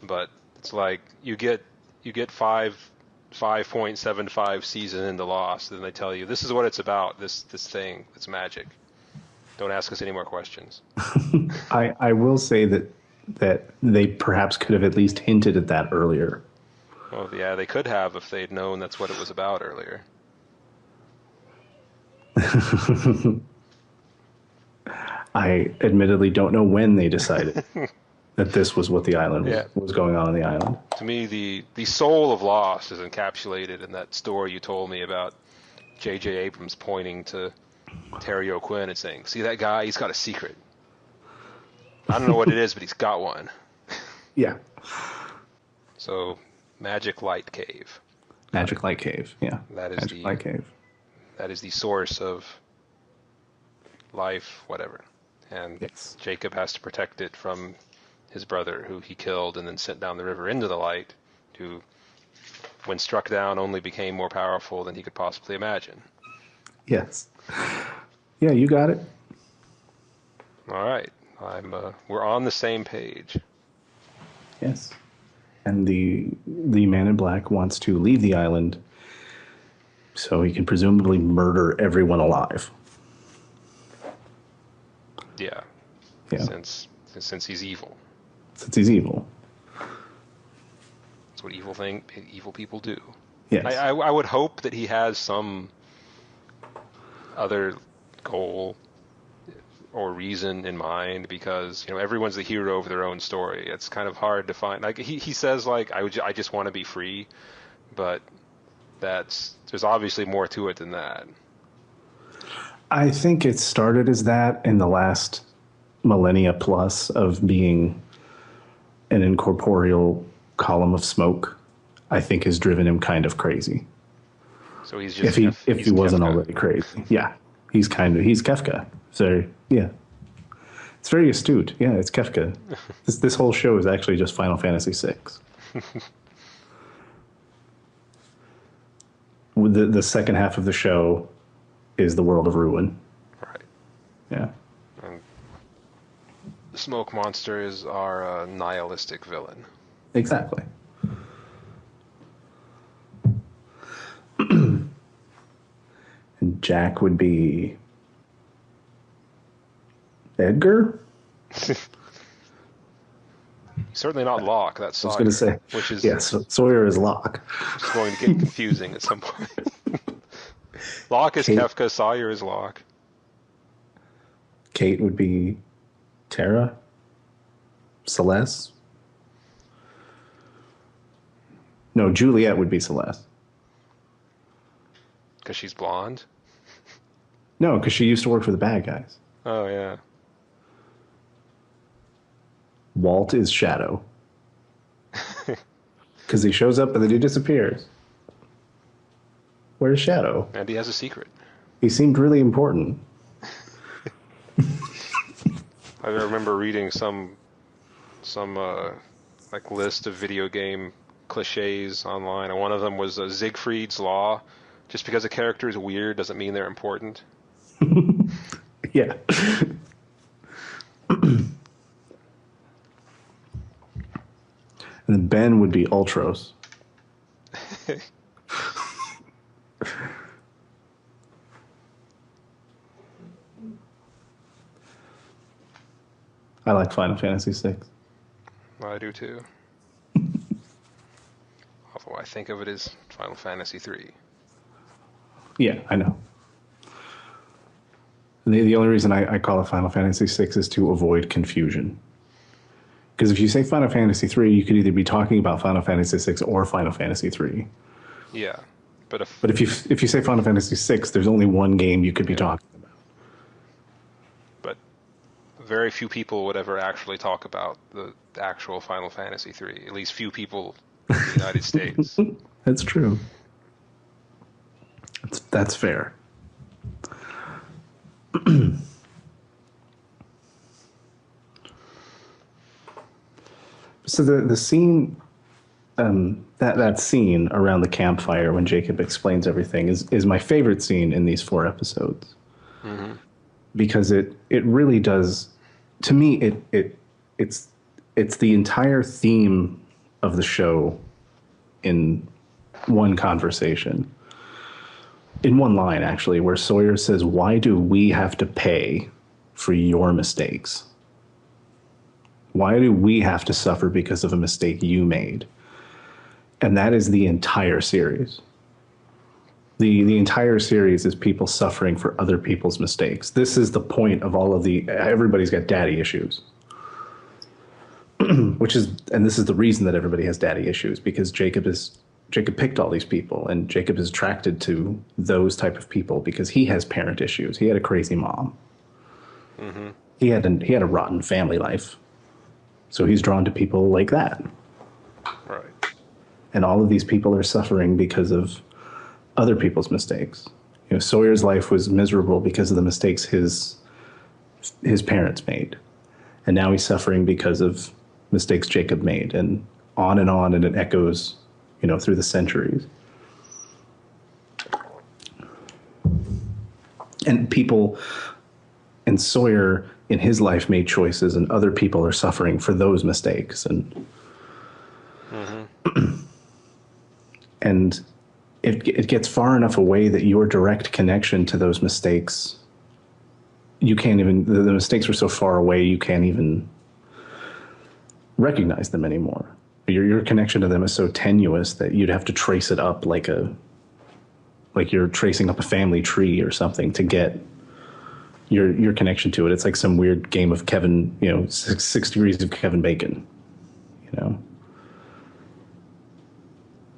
but it's like you get 5.75 season into Lost, and they tell you this is what it's about. This thing, it's magic. Don't ask us any more questions. I will say that they perhaps could have at least hinted at that earlier. Well, yeah, they could have if they'd known that's what it was about earlier. I admittedly don't know when they decided that this was what the island was going on the island. To me, the soul of Lost is encapsulated in that story you told me about J.J. Abrams pointing to Terry O'Quinn and saying, "See that guy? He's got a secret. I don't know what it is, but he's got one." Yeah. So, Magic Light Cave. Magic Light Cave, yeah. That is Magic Light Cave. That is the source of life, whatever. And yes. Jacob has to protect it from his brother, who he killed and then sent down the river into the light, who, when struck down, only became more powerful than he could possibly imagine. Yes. Yeah, you got it. All right. We're on the same page. Yes. And the man in black wants to leave the island so he can presumably murder everyone alive. Yeah. Yeah. Since he's evil. Since he's evil. That's what evil people do. Yes. I would hope that he has some other goal or reason in mind, because everyone's the hero of their own story. It's kind of hard to find. Like he says, like I just want to be free, but there's obviously more to it than that. I think it started as that in the last millennia plus of being an incorporeal column of smoke. I think has driven him kind of crazy. So he's just if he wasn't Kefka. already crazy. Yeah. He's Kefka. So yeah. It's very astute. Yeah, it's Kefka. This whole show is actually just Final Fantasy VI. The second half of the show is the world of ruin. Right. Yeah. And the smoke monster is our nihilistic villain. Exactly. And Jack would be Edgar? Certainly not Locke. That's Sawyer. I was going to say, which is yes, Sawyer is Locke. It's going to get confusing at some point. Locke is Kate. Kefka. Sawyer is Locke. Kate would be Tara. Celeste. No, Juliet would be Celeste. Because she's blonde? No, because she used to work for the bad guys. Oh, yeah. Walt is Shadow. Because he shows up and then he disappears. Where's Shadow? And he has a secret. He seemed really important. I remember reading some like list of video game cliches online, and one of them was Siegfried's Law. Just because a character is weird doesn't mean they're important. Yeah. And then Ben would be Ultros. I like Final Fantasy VI. I do too. Although I think of it as Final Fantasy III. Yeah, I know. The only reason I call it Final Fantasy VI is to avoid confusion. Because if you say Final Fantasy 3, you could either be talking about Final Fantasy 6 or Final Fantasy 3. Yeah, but if you say Final Fantasy 6, there's only one game you could be talking about. But very few people would ever actually talk about the actual Final Fantasy 3. At least few people in the United States. That's true. That's fair. So the scene, that scene around the campfire when Jacob explains everything is my favorite scene in these 4 episodes. Mm-hmm. Because it really does, to me, it's the entire theme of the show in one conversation. In one line, actually, where Sawyer says, "Why do we have to pay for your mistakes? Why do we have to suffer because of a mistake you made?" And that is the entire series. The entire series is people suffering for other people's mistakes. This is the point of all of everybody's got daddy issues. And this is the reason that everybody has daddy issues, because Jacob picked all these people, and Jacob is attracted to those type of people because he has parent issues. He had a crazy mom. Mm-hmm. He had a rotten family life. So he's drawn to people like that. Right. And all of these people are suffering because of other people's mistakes. Sawyer's life was miserable because of the mistakes his parents made. And now he's suffering because of mistakes Jacob made, and on, and it echoes, through the centuries. And Sawyer in his life made choices, and other people are suffering for those mistakes. And mm-hmm. And it gets far enough away that your direct connection to those mistakes, you can't even, the mistakes are so far away you can't even recognize them anymore. Your connection to them is so tenuous that you'd have to trace it up like you're tracing up a family tree or something to get your connection to it. It's like some weird game of Kevin, 6 degrees of Kevin Bacon,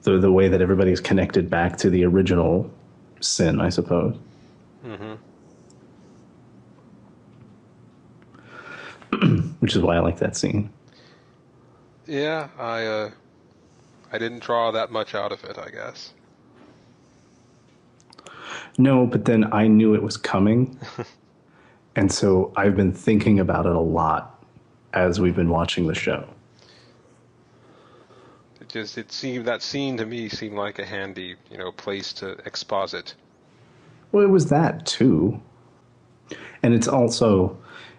the way that everybody's connected back to the original sin, I suppose. Mm-hmm. Which is why I like that scene. Yeah, I didn't draw that much out of it, I guess. No, but then I knew it was coming. And so I've been thinking about it a lot as we've been watching the show. That scene to me seemed like a handy, place to exposit. Well, it was that too. And it also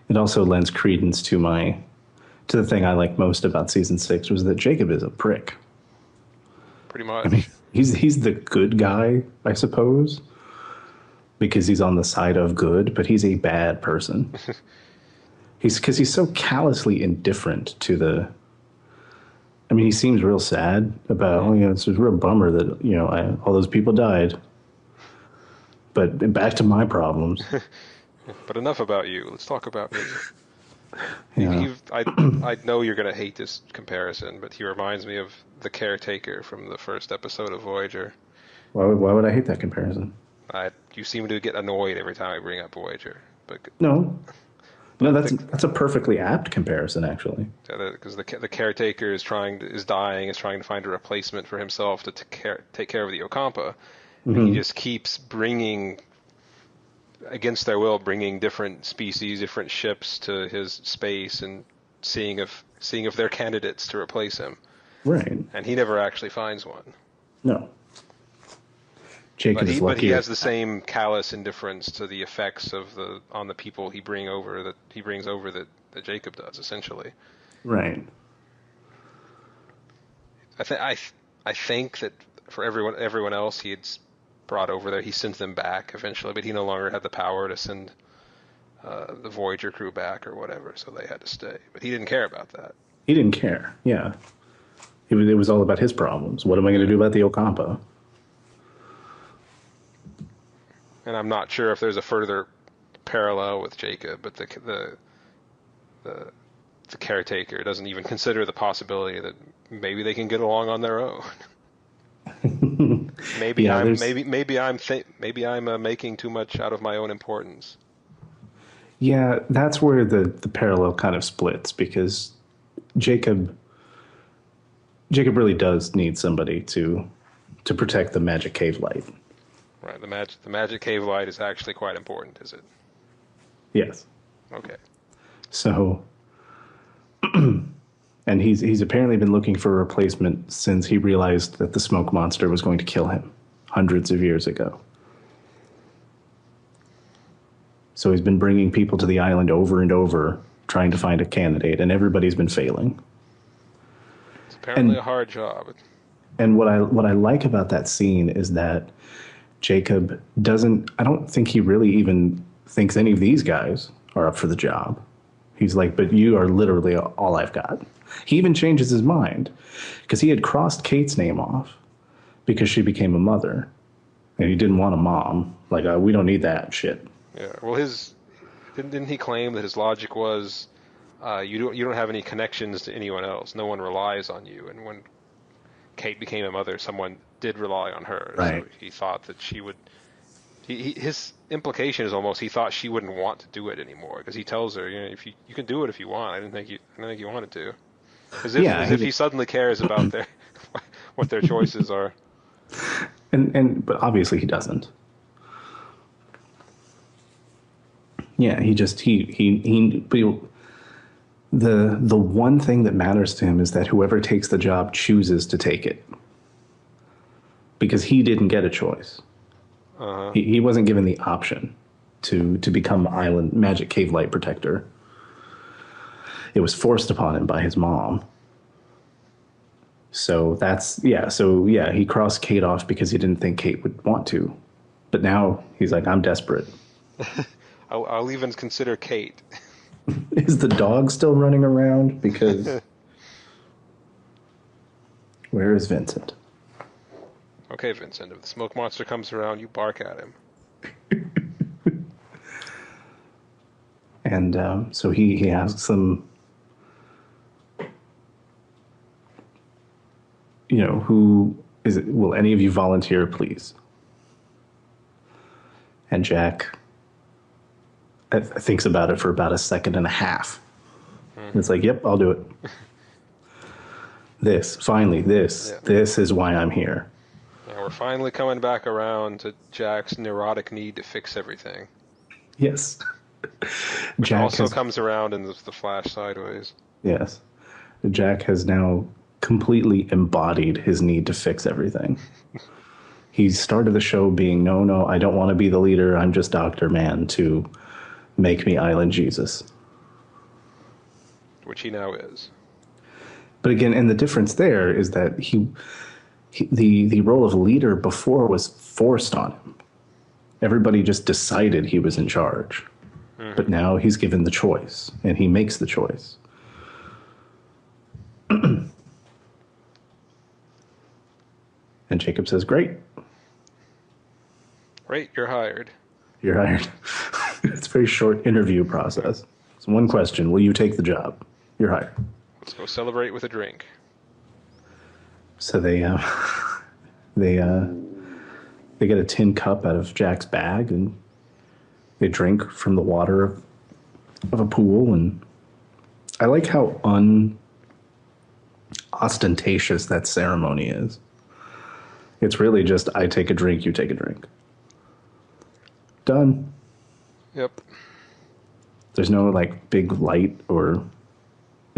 lends credence to the thing I like most about season 6, was that Jacob is a prick. Pretty much. I mean, he's the good guy, I suppose, because he's on the side of good, but he's a bad person. Because he's so callously indifferent to the. I mean, he seems real sad about, it's a real bummer that, all those people died. But back to my problems. But enough about you. Let's talk about me. Yeah. I know you're going to hate this comparison, but he reminds me of the caretaker from the first episode of Voyager. Why would I hate that comparison? You seem to get annoyed every time I bring up Voyager. No, that's a perfectly apt comparison, actually. Because the caretaker is trying to find a replacement for himself to take care of the Ocampa. Mm-hmm. And he just keeps bringing, against their will, bringing different species, different ships to his space, and seeing if they're candidates to replace him. Right. And he never actually finds one. No. Jacob is lucky. But he has the same callous indifference to the effects on the people he brings over that Jacob does, essentially. Right. I think that for everyone else he had brought over there, he sent them back eventually, but he no longer had the power to send the Voyager crew back or whatever, so they had to stay. But he didn't care about that. He didn't care. Yeah. It was all about his problems. What am I going to do about the Ocampa? And I'm not sure if there's a further parallel with Jacob, but the caretaker. It doesn't even consider the possibility that maybe they can get along on their own. Maybe Yeah, I'm making too much out of my own importance. yeah, that's where the parallel kind of splits, because Jacob really does need somebody to protect the magic cave light. Right. The magic cave light is actually quite important, is it? Yes. Okay. So, and he's apparently been looking for a replacement since he realized that the smoke monster was going to kill him hundreds of years ago. So he's been bringing people to the island over and over, trying to find a candidate, and everybody's been failing. It's apparently a hard job. And what I like about that scene is that Jacob I don't think he really even thinks any of these guys are up for the job. He's like, but you are literally all I've got. He even changes his mind, because he had crossed Kate's name off because she became a mother, and he didn't want a mom. Like, we don't need that shit. Yeah. Well, didn't he claim that his logic was, you don't have any connections to anyone else. No one relies on you. And when Kate became a mother, someone did rely on her. Right. So he thought that she would. His implication is almost he thought she wouldn't want to do it anymore, because he tells her, if you can do it if you want. I didn't think you wanted to. As if he suddenly cares about what their choices are. But obviously he doesn't. Yeah, the one thing that matters to him is that whoever takes the job chooses to take it, because he didn't get a choice. Uh-huh. He wasn't given the option to become island magic cave light protector. It was forced upon him by his mom. So he crossed Kate off because he didn't think Kate would want to. But now he's like, I'm desperate. I'll even consider Kate. Is the dog still running around? Because where is Vincent? Okay, Vincent, if the smoke monster comes around, you bark at him. And so he asks them, who is it? Will any of you volunteer, please? And Jack thinks about it for about a second and a half. Mm-hmm. It's like, yep, I'll do it. This is why I'm here. Now we're finally coming back around to Jack's neurotic need to fix everything. Yes. Which also comes around in the Flash sideways. Yes. Jack has now completely embodied his need to fix everything. He started the show being, no, I don't want to be the leader. I'm just Dr. Man, to make me Island Jesus. Which he now is. But again, and the difference there is that the role of leader before was forced on him. Everybody just decided he was in charge. Mm-hmm. But now he's given the choice, and he makes the choice. And Jacob says, great. Great, you're hired. You're hired. It's a very short interview process. It's one question. Will you take the job? You're hired. Let's go celebrate with a drink. So they get a tin cup out of Jack's bag, and they drink from the water of a pool. And I like how unostentatious that ceremony is. It's really just, I take a drink, you take a drink. Done. Yep. There's no big light, or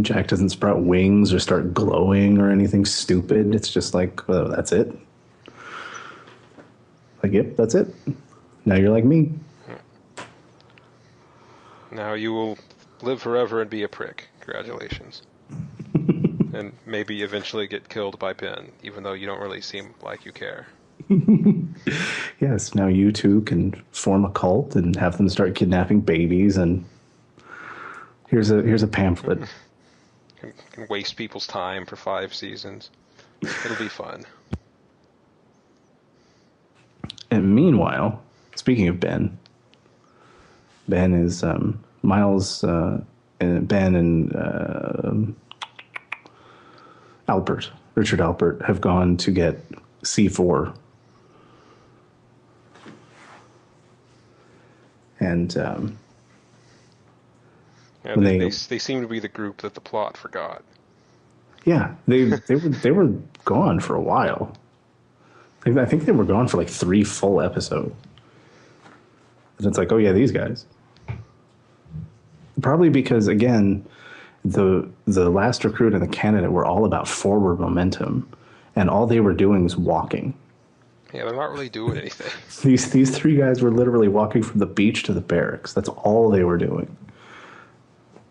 Jack doesn't sprout wings or start glowing or anything stupid. It's just that's it. Yep, that's it. Now you're like me. Now you will live forever and be a prick. Congratulations. And maybe eventually get killed by Ben, even though you don't really seem like you care. Yes, now you two can form a cult and have them start kidnapping babies, and here's a pamphlet. Can waste people's time for 5 seasons. It'll be fun. And meanwhile, speaking of Ben is Miles and Ben and Richard Alpert, have gone to get C4. And they seem to be the group that the plot forgot. Yeah, they were gone for a while. I think they were gone for like 3 full episodes. And it's like, oh yeah, these guys. Probably because, again, the last recruit and the candidate were all about forward momentum, and all they were doing was walking. Yeah, they're not really doing anything. These 3 guys were literally walking from the beach to the barracks. That's all they were doing.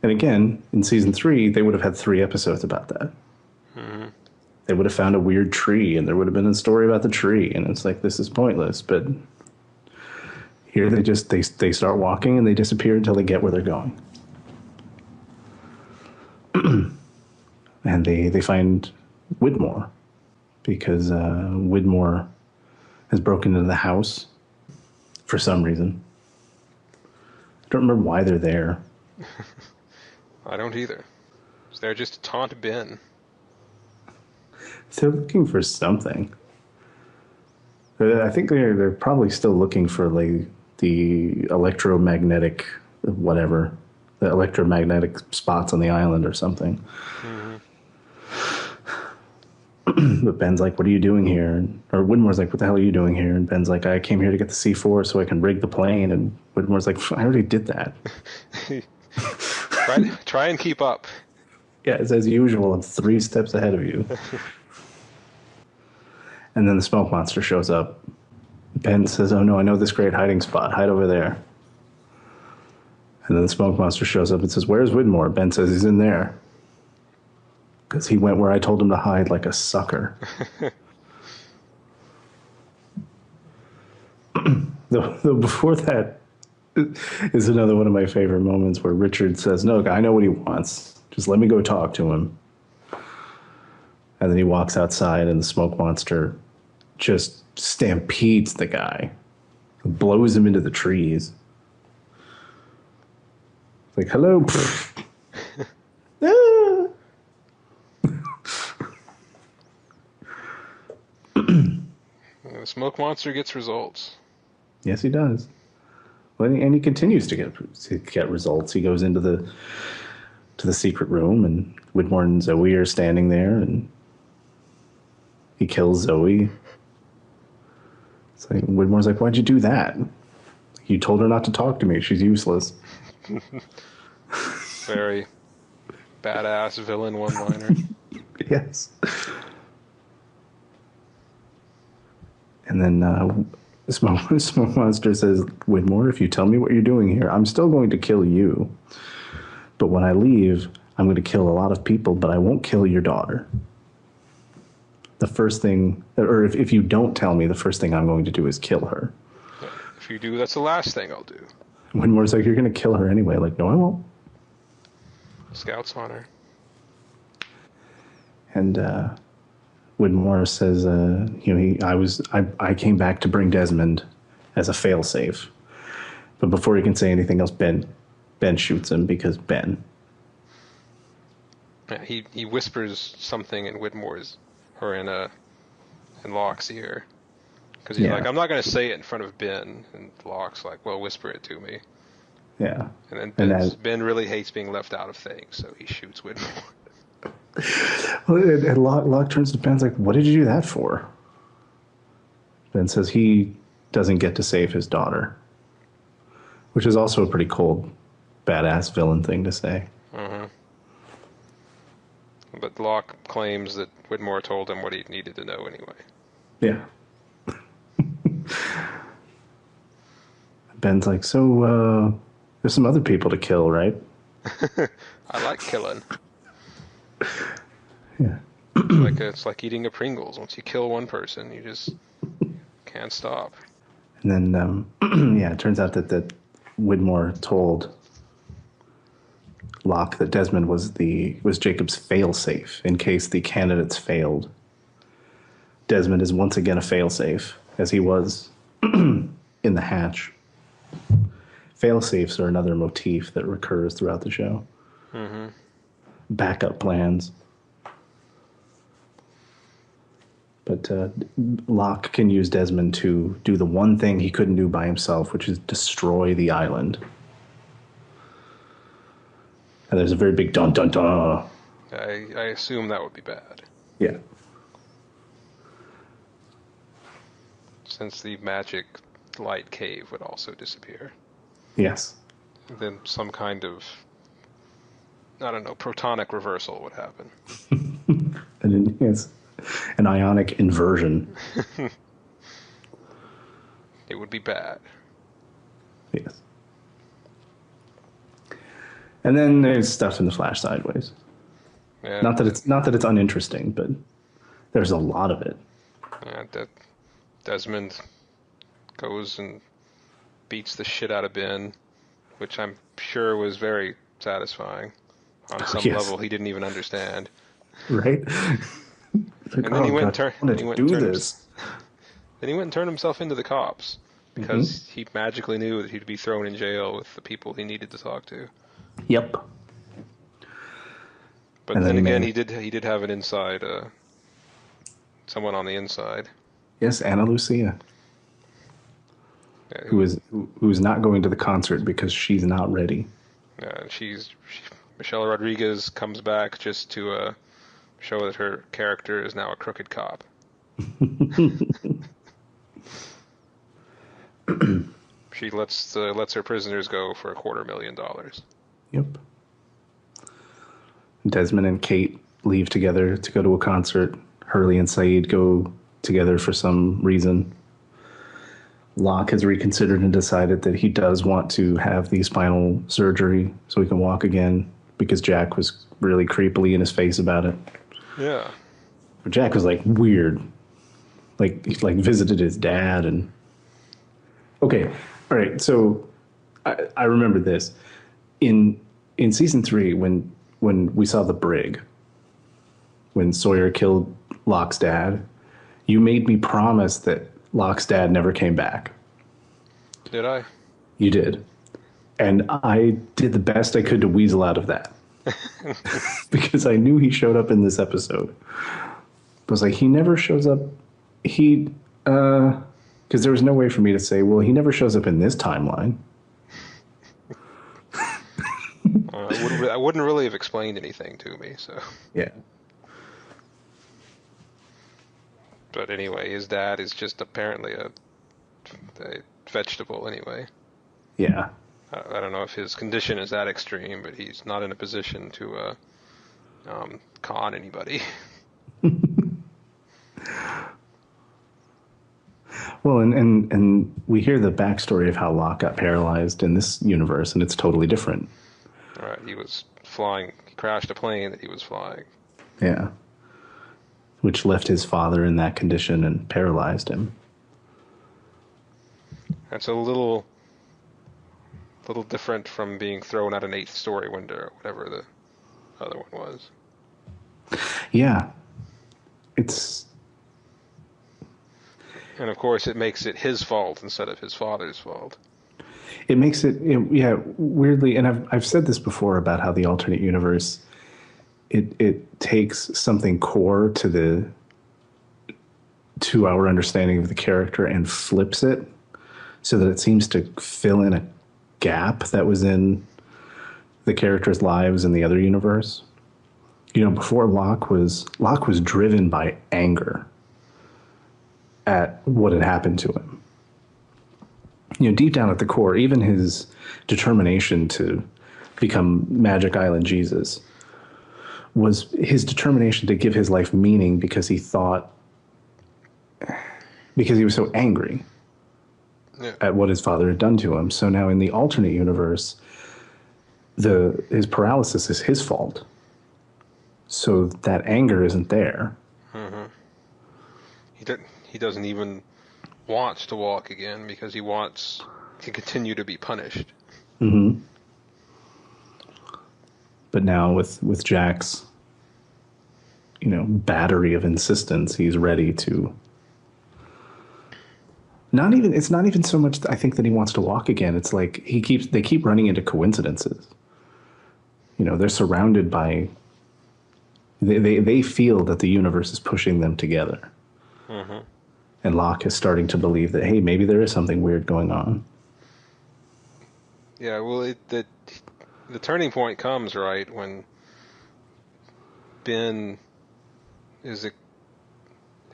And again, in season 3, they would have had 3 episodes about that. Mm-hmm. They would have found a weird tree, and there would have been a story about the tree, and it's like, this is pointless. But here they start walking, and they disappear until they get where they're going. And they find Widmore, because Widmore has broken into the house for some reason. I don't remember why they're there. I don't either. So they're just to taunt Ben. They're looking for something. I think they're probably still looking for like the electromagnetic whatever, the electromagnetic spots on the island or something. Mm-hmm. But Ben's like, what are you doing here? Or Widmore's like, what the hell are you doing here? And Ben's like, I came here to get the C4 so I can rig the plane. And Widmore's like, I already did that. Try and keep up. Yeah, it's as usual. I'm 3 steps ahead of you. And then the smoke monster shows up. Ben says, oh no, I know this great hiding spot. Hide over there. And then the smoke monster shows up and says, where's Widmore? Ben says, he's in there. Because he went where I told him to hide, like a sucker. Though before that is another one of my favorite moments where Richard says, no, I know what he wants. Just let me go talk to him. And then he walks outside and the smoke monster just stampedes the guy. Blows him into the trees. Like, hello. Ah! The smoke monster gets results. Yes, he does. Well, and he continues to get results. He goes into the secret room, and Widmore and Zoe are standing there, and he kills Zoe. It's like, Widmore's like, why'd you do that? You told her not to talk to me. She's useless. Very badass villain one-liner. Yes. And then Smoke Monster says, Widmore, if you tell me what you're doing here, I'm still going to kill you. But when I leave, I'm going to kill a lot of people, but I won't kill your daughter. The first thing, or if you don't tell me, the first thing I'm going to do is kill her. If you do, that's the last thing I'll do. Widmore's like, you're going to kill her anyway. Like, no, I won't. Scouts on her. And Widmore says, I came back to bring Desmond as a failsafe. But before he can say anything else, Ben shoots him because Ben. Yeah, he whispers something in Widmore's, or in Locke's ear. Because he's like, I'm not going to say it in front of Ben. And Locke's like, well, whisper it to me. Yeah. And then Ben really hates being left out of things, so he shoots Widmore. Well, and Locke turns to Ben's like, what did you do that for? Ben says he doesn't get to save his daughter. Which is also a pretty cold, badass villain thing to say. Mm-hmm. But Locke claims that Widmore told him what he needed to know anyway. Yeah. Ben's like, so, there's some other people to kill, right? I like killing. Yeah. It's like eating a Pringles. Once you kill one person, you just can't stop. And then, it turns out that Widmore told Locke that Desmond was Jacob's failsafe in case the candidates failed. Desmond is once again a failsafe, as he was in the hatch. Failsafes are another motif that recurs throughout the show. backup plans. But Locke can use Desmond to do the one thing he couldn't do by himself, which is destroy the island. And there's a very big dun dun dun. I assume that would be bad. Yeah. Since the magic light cave would also disappear. Yes. Then some kind of, I don't know, protonic reversal would happen. Yes. An ionic inversion. It would be bad. Yes. And then there's stuff in the Flash sideways. Yeah. Not that it's uninteresting, but there's a lot of it. Yeah, Desmond goes and beats the shit out of Ben, which I'm sure was very satisfying. On some level he didn't even understand. Right? Like, and then he went and turned himself into the cops because he magically knew that he'd be thrown in jail with the people he needed to talk to. Yep. But then again, he did have an inside, someone on the inside. Yes, Ana Lucia, who's not going to the concert because she's not ready. Yeah, Michelle Rodriguez comes back just to show that her character is now a crooked cop. She lets her prisoners go for $250,000. Yep. Desmond and Kate leave together to go to a concert. Hurley and Saeed go together for some reason. Locke has reconsidered and decided that he does want to have the spinal surgery so he can walk again because Jack was really creepily in his face about it. Yeah. But Jack was like weird. Like he visited his dad and okay. All right. So I remember this. In season 3 when we saw the brig, when Sawyer killed Locke's dad, you made me promise that Locke's dad never came back. Did I? You did. And I did the best I could to weasel out of that. Because I knew he showed up in this episode. I was like, he never shows up. Because there was no way for me to say, well, he never shows up in this timeline. I wouldn't really have explained anything to me, so. Yeah. But anyway, his dad is just apparently a vegetable anyway. Yeah. I don't know if his condition is that extreme, but he's not in a position to con anybody. Well, and we hear the backstory of how Locke got paralyzed in this universe, and it's totally different. All right, he was flying. He crashed a plane that he was flying. Yeah. Which left his father in that condition and paralyzed him. That's a little different from being thrown out an 8th story window or whatever the other one was. Yeah. It's... And of course it makes it his fault instead of his father's fault. It makes it, yeah, weirdly, and I've said this before about how the alternate universe, it takes something core to our understanding of the character and flips it so that it seems to fill in a gap that was in the characters' lives in the other universe. You know, before Locke was driven by anger at what had happened to him. You know, deep down at the core, even his determination to become Magic Island Jesus was his determination to give his life meaning because he was so angry at what his father had done to him. So now in the alternate universe, his paralysis is his fault. So that anger isn't there. Mm-hmm. He doesn't even want to walk again because he wants to continue to be punished. Mm-hmm. But now with Jack's, battery of insistence, he's ready to. It's not even so much I think that he wants to walk again. It's like they keep running into coincidences. they're surrounded by. They feel that the universe is pushing them together. Mm-hmm. And Locke is starting to believe that, hey, maybe there is something weird going on. Yeah, well, the turning point comes, right, when Ben is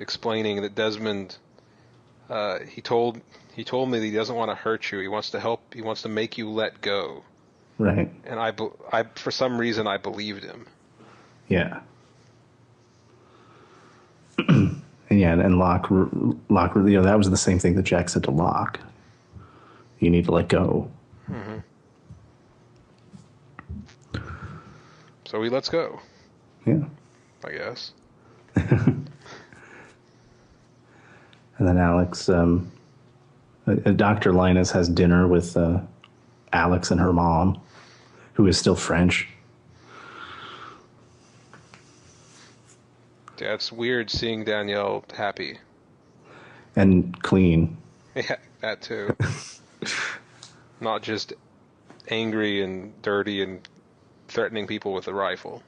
explaining that Desmond, he told me that he doesn't want to hurt you. He wants to help. He wants to make you let go. Right. And I for some reason, I believed him. Yeah. and Locke, that was the same thing that Jack said to Locke. You need to let go. Mm-hmm. So he lets go. Yeah. I guess. And then Alex, Dr. Linus has dinner with Alex and her mom, who is still French. Yeah, it's weird seeing Danielle happy. And clean. Yeah, that too. Not just angry and dirty and threatening people with a rifle.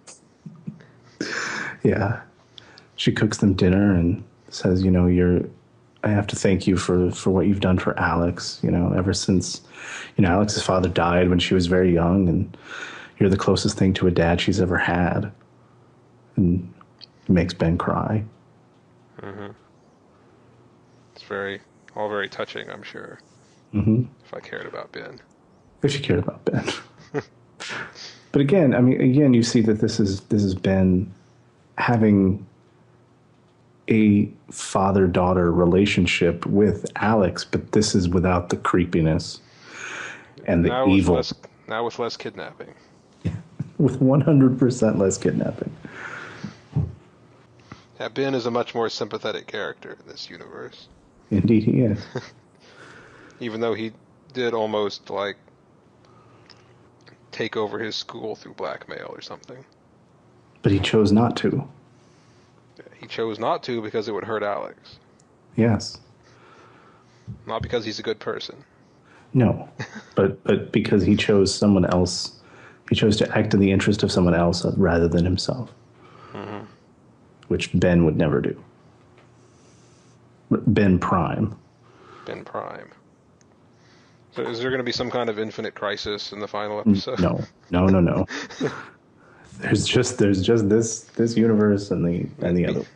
Yeah. She cooks them dinner and says, I have to thank you for what you've done for Alex, ever since, Alex's father died when she was very young, and you're the closest thing to a dad she's ever had. And it makes Ben cry. Mm-hmm. It's all very touching, I'm sure. Mm-hmm. If I cared about Ben. If she cared about Ben. But again, you see that this is Ben having a father-daughter relationship with Alex, but this is without the creepiness and the evil. Now with less kidnapping. With 100% less kidnapping. Yeah, Ben is a much more sympathetic character in this universe. Indeed he is. Even though he did almost, take over his school through blackmail or something. But he chose not to. He chose not to because it would hurt Alex. Yes. Not because he's a good person. No. but because he chose someone else. He chose to act in the interest of someone else rather than himself. Mm-hmm. Which Ben would never do. Ben Prime. Ben Prime. So is there going to be some kind of infinite crisis in the final episode? No. There's just this universe and the other one.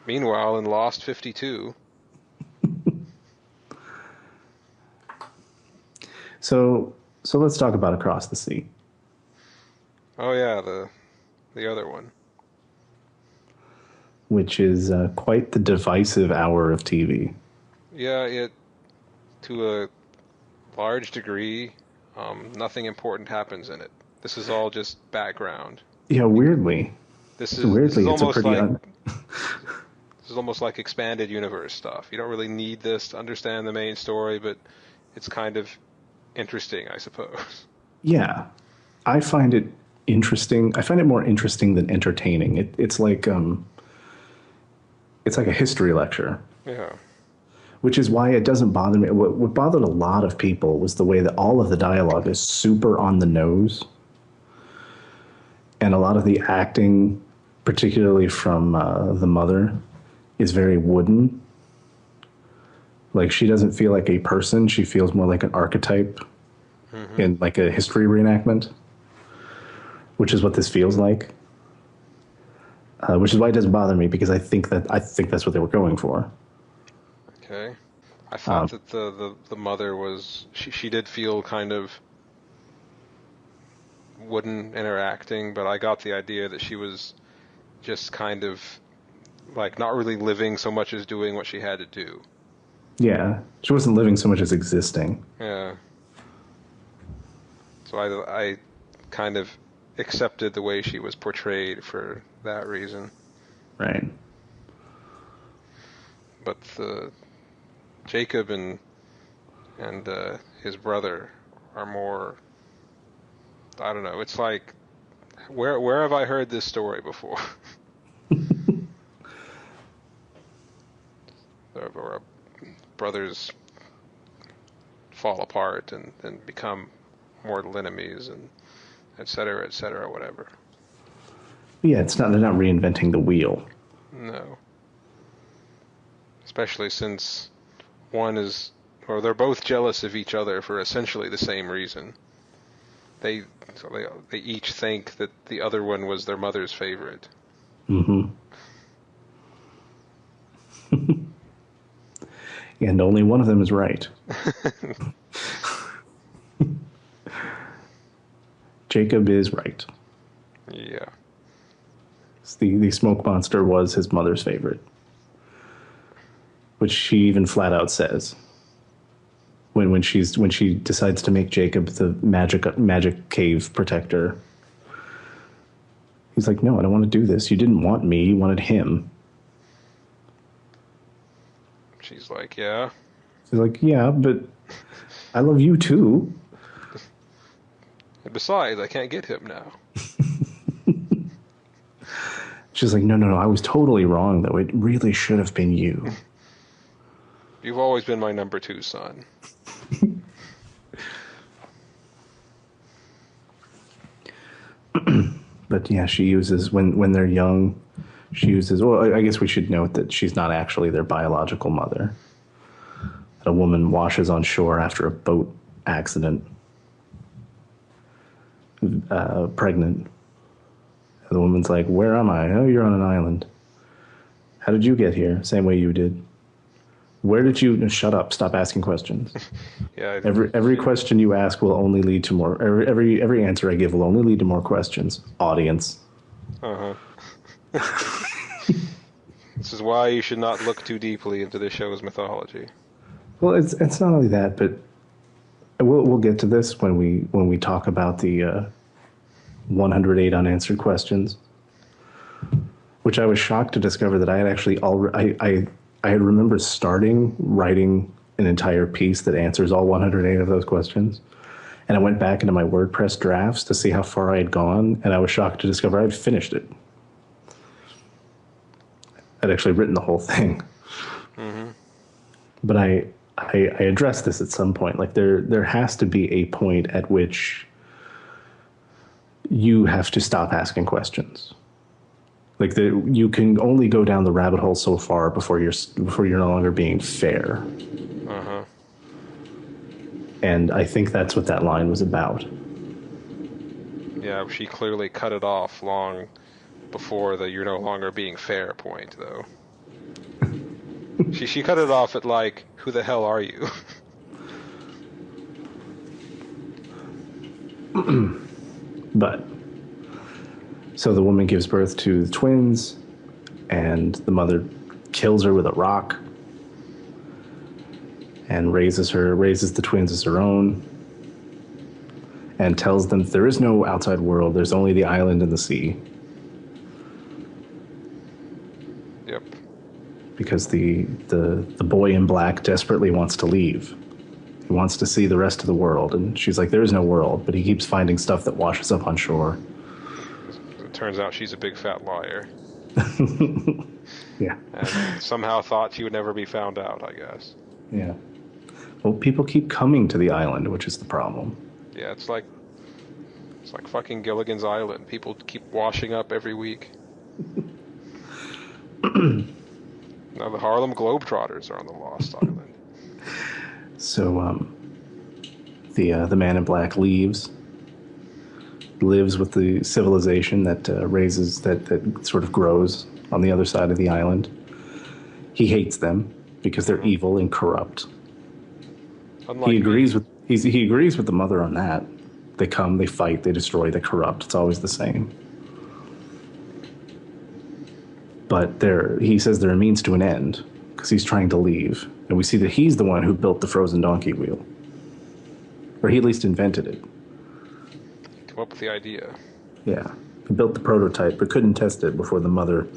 Meanwhile, in Lost 52. So let's talk about Across the Sea. Oh yeah, the other one. Which is quite the divisive hour of TV. Yeah, it to a large degree, nothing important happens in it. This is all just background. Yeah, weirdly. This is almost like expanded universe stuff. You don't really need this to understand the main story, but it's kind of interesting, I suppose. Yeah, I find it interesting. I find it more interesting than entertaining. It's like a history lecture. Yeah. Which is why it doesn't bother me. What bothered a lot of people was the way that all of the dialogue is super on the nose. And a lot of the acting, particularly from the mother, is very wooden. Like, she doesn't feel like a person. She feels more like an archetype in like a history reenactment, which is what this feels like. Which is why it doesn't bother me, because I think that's what they were going for. Okay. I thought that the mother was... She did feel kind of wooden in her acting, but I got the idea that she was just kind of like not really living so much as doing what she had to do. Yeah. She wasn't living so much as existing. Yeah. So I kind of accepted the way she was portrayed for that reason. Right. But Jacob and his brother are more, I don't know, it's like, where have I heard this story before? Where brothers fall apart and become mortal enemies, and et cetera, whatever. Yeah, they're not reinventing the wheel. No. Especially since they're both jealous of each other for essentially the same reason. They each think that the other one was their mother's favorite. Mm-hmm. And only one of them is right. Jacob is right. Yeah. The smoke monster was his mother's favorite, which she even flat out says when she decides to make Jacob the magic cave protector. He's like, no, I don't want to do this. You didn't want me. You wanted him. She's like, yeah. She's like, yeah, but I love you too. And besides, I can't get him now. She's like, no, I was totally wrong, though. It really should have been you. You've always been my number 2 son. But yeah, she uses, when they're young, well, I guess we should note that she's not actually their biological mother. That a woman washes on shore after a boat accident, pregnant. And the woman's like, where am I? Oh, you're on an island. How did you get here? Same way you did. Where did you... No, shut up. Stop asking questions. Yeah. Every question you ask will only lead to more... Every answer I give will only lead to more questions. Audience. Uh-huh. This is why you should not look too deeply into the show's mythology. Well, it's not only that, but we'll get to this when we talk about the 108 unanswered questions, which I was shocked to discover that I had actually I had remembered writing an entire piece that answers all 108 of those questions. And I went back into my WordPress drafts to see how far I had gone, and I was shocked to discover I had finished it. I'd actually written the whole thing. Mm-hmm. But I addressed this at some point. Like there has to be a point at which you have to stop asking questions. Like you can only go down the rabbit hole so far before you're no longer being fair. Uh-huh. And I think that's what that line was about. Yeah, she clearly cut it off long before the "you're no longer being fair" point, though. She cut it off at like, "Who the hell are you?" But so the woman gives birth to the twins, and the mother kills her with a rock and raises the twins as her own, and tells them there is no outside world. There's only the island and the sea. Yep. Because the boy in black desperately wants to leave. He wants to see the rest of the world, and she's like, there is no world, but he keeps finding stuff that washes up on shore. It turns out she's a big fat liar. Yeah. And somehow thought she would never be found out, I guess. Yeah. Well, people keep coming to the island, which is the problem. Yeah, it's like fucking Gilligan's Island. People keep washing up every week. Now the Harlem Globetrotters are on the Lost Island. So the man in black lives with the civilization that raises that sort of grows on the other side of the island. He hates them because they're evil and corrupt. Unlike he agrees with the mother on that. They come, they fight, they destroy, they corrupt. It's always the same. But he says they're a means to an end because he's trying to leave. And we see that he's the one who built the frozen donkey wheel. Or he at least invented it. Come up with the idea. Yeah. He built the prototype but couldn't test it before the mother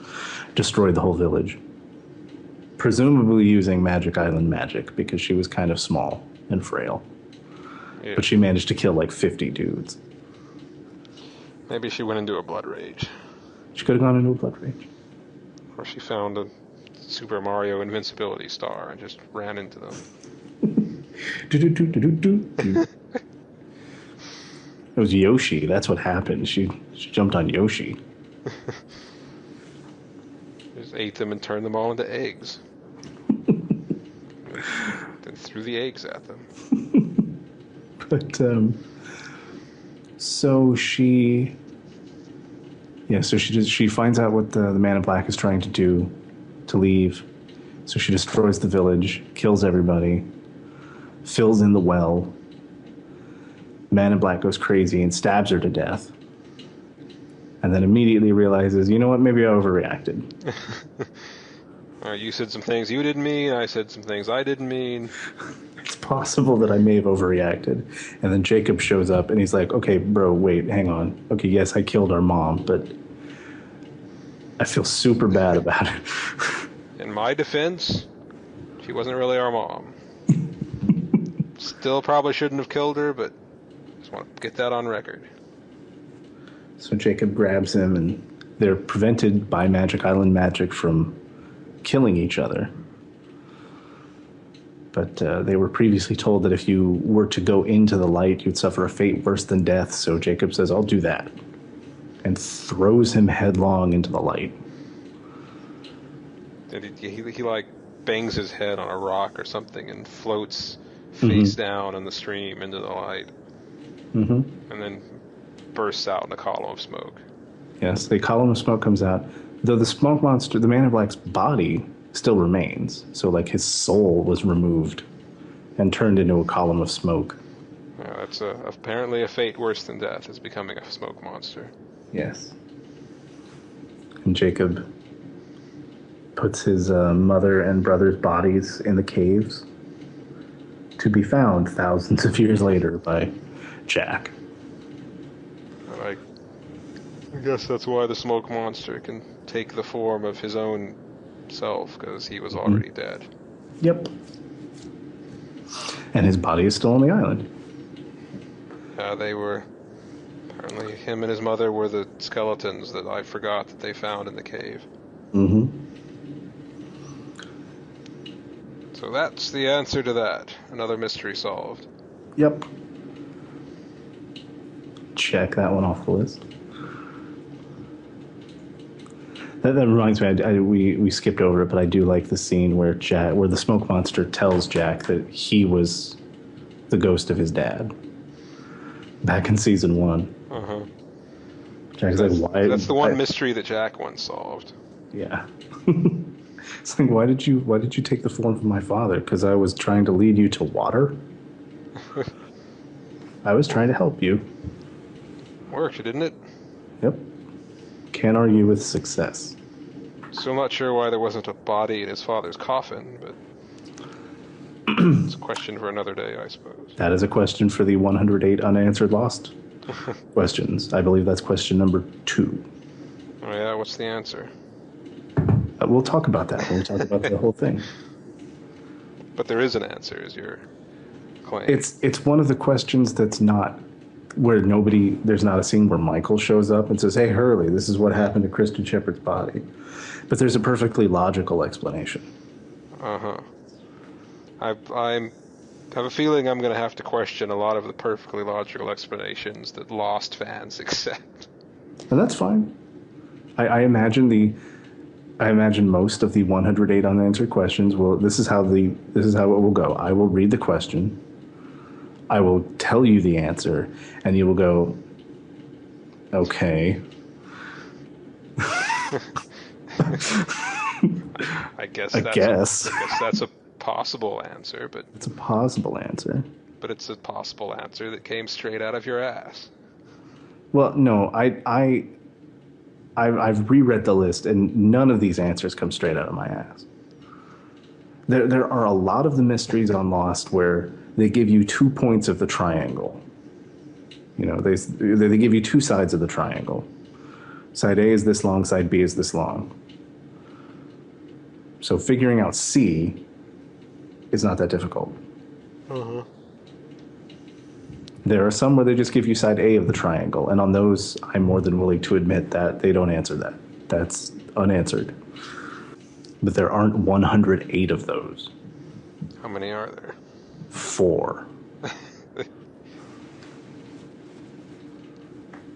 destroyed the whole village. Presumably using Magic Island magic because she was kind of small and frail. Yeah. But she managed to kill like 50 dudes. Maybe she went into a blood rage. She could have gone into a blood rage. Or she found a Super Mario invincibility star and just ran into them. It was Yoshi. That's what happened. She jumped on Yoshi. Just ate them and turned them all into eggs. Then threw the eggs at them. But so she finds out what the Man in Black is trying to do to leave. So she destroys the village, kills everybody, fills in the well. Man in Black goes crazy and stabs her to death. And then immediately realizes, you know what, maybe I overreacted. You said some things you didn't mean, I said some things I didn't mean. It's possible that I may have overreacted. And then Jacob shows up and he's like, okay, bro, wait, hang on. Okay, yes, I killed our mom, but I feel super bad about it. In my defense, she wasn't really our mom. Still probably shouldn't have killed her, but just want to get that on record. So Jacob grabs him, and they're prevented by Magic Island magic from killing each other. But they were previously told that if you were to go into the light, you'd suffer a fate worse than death. So Jacob says, I'll do that. And throws him headlong into the light. And he like bangs his head on a rock or something and floats face down in the stream into the light. And then bursts out in a column of smoke. Yes, the column of smoke comes out. Though the smoke monster, the Man in Black's body still remains. So like his soul was removed and turned into a column of smoke. Yeah, that's apparently a fate worse than death, is becoming a smoke monster. Yes. And Jacob puts his mother and brother's bodies in the caves to be found thousands of years later by Jack. I guess that's why the smoke monster can take the form of his own self, because he was already dead. Yep. And his body is still on the island. They were... Apparently him and his mother were the skeletons that I forgot that they found in the cave. So that's the answer to that. Another mystery solved. Yep. Check that one off the list. That reminds me, we skipped over it, but I do like the scene where the smoke monster tells Jack that he was the ghost of his dad. Back in season 1. Jack's like, why? That's the one mystery that Jack once solved. Yeah. It's like, why did you take the form of my father? Because I was trying to lead you to water. I was trying to help you. Worked, didn't it? Yep. Can't argue with success. Still not sure why there wasn't a body in his father's coffin, but it's a question for another day, I suppose. That is a question for the 108 unanswered lost questions. I believe that's question number 2. Oh yeah, what's the answer? We'll talk about that when we talk about the whole thing. But there is an answer, is your claim. It's one of the questions that's not where there's not a scene where Michael shows up and says, hey, Hurley, this is what happened to Kristen Shepard's body. But there's a perfectly logical explanation. I have a feeling I'm going to have to question a lot of the perfectly logical explanations that Lost fans accept. And that's fine. I imagine most of the 108 unanswered questions this is how it will go. I will read the question. I will tell you the answer, and you will go, okay. I guess that's a possible answer, but it's a possible answer. But it's a possible answer that came straight out of your ass. Well, no, I've reread the list, and none of these answers come straight out of my ass. There are a lot of the mysteries on Lost where they give you 2 points of the triangle. You know, they give you 2 sides of the triangle. Side A is this long, side B is this long. So figuring out C is not that difficult. There are some where they just give you side A of the triangle, and on those, I'm more than willing to admit that they don't answer that. That's unanswered. But there aren't 108 of those. How many are there? 4.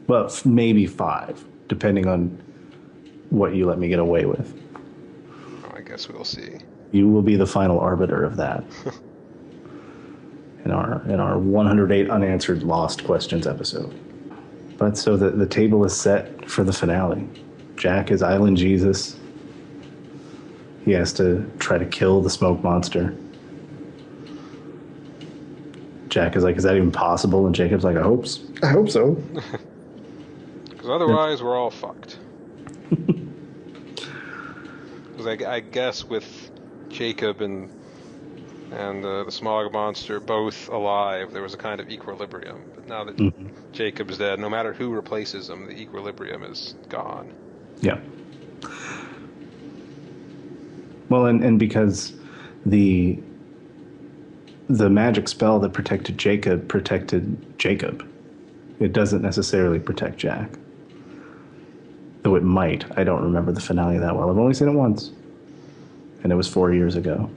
Well, maybe 5, depending on what you let me get away with. I guess we'll see. You will be the final arbiter of that. in our 108 unanswered lost questions episode. But so the table is set for the finale. Jack is Island Jesus. He has to try to kill the smoke monster. Jack is like, is that even possible? And Jacob's like, I hope so. Because otherwise, we're all fucked. Because I guess with Jacob and the smog monster both alive, there was a kind of equilibrium. But now that Jacob's dead, no matter who replaces him, the equilibrium is gone. Yeah. Well, and because the magic spell that protected Jacob, it doesn't necessarily protect Jack. Though it might. I don't remember the finale that well. I've only seen it once. And it was 4 years ago.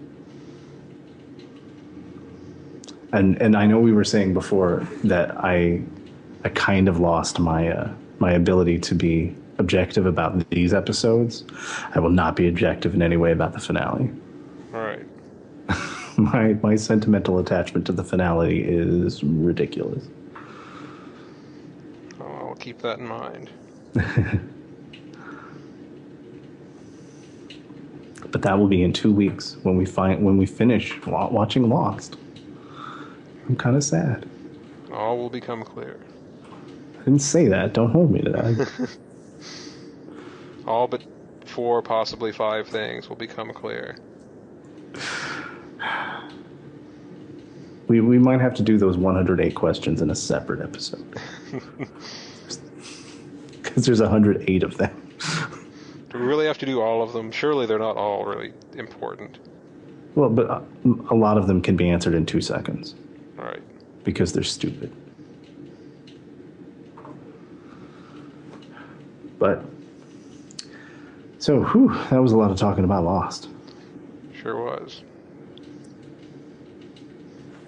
And I know we were saying before that I kind of lost my ability to be objective about these episodes. I will not be objective in any way about the finale. All right. My sentimental attachment to the finale is ridiculous. Oh, I'll keep that in mind. But that will be in 2 weeks when we finish watching Lost. I'm kind of sad. All will become clear. I didn't say that. Don't hold me to that. All but 4, possibly 5 things will become clear. We might have to do those 108 questions in a separate episode. Because there's 108 of them. Do we really have to do all of them? Surely they're not all really important. Well, but a lot of them can be answered in 2 seconds. All right. Because they're stupid. But, so, that was a lot of talking about Lost. Sure was.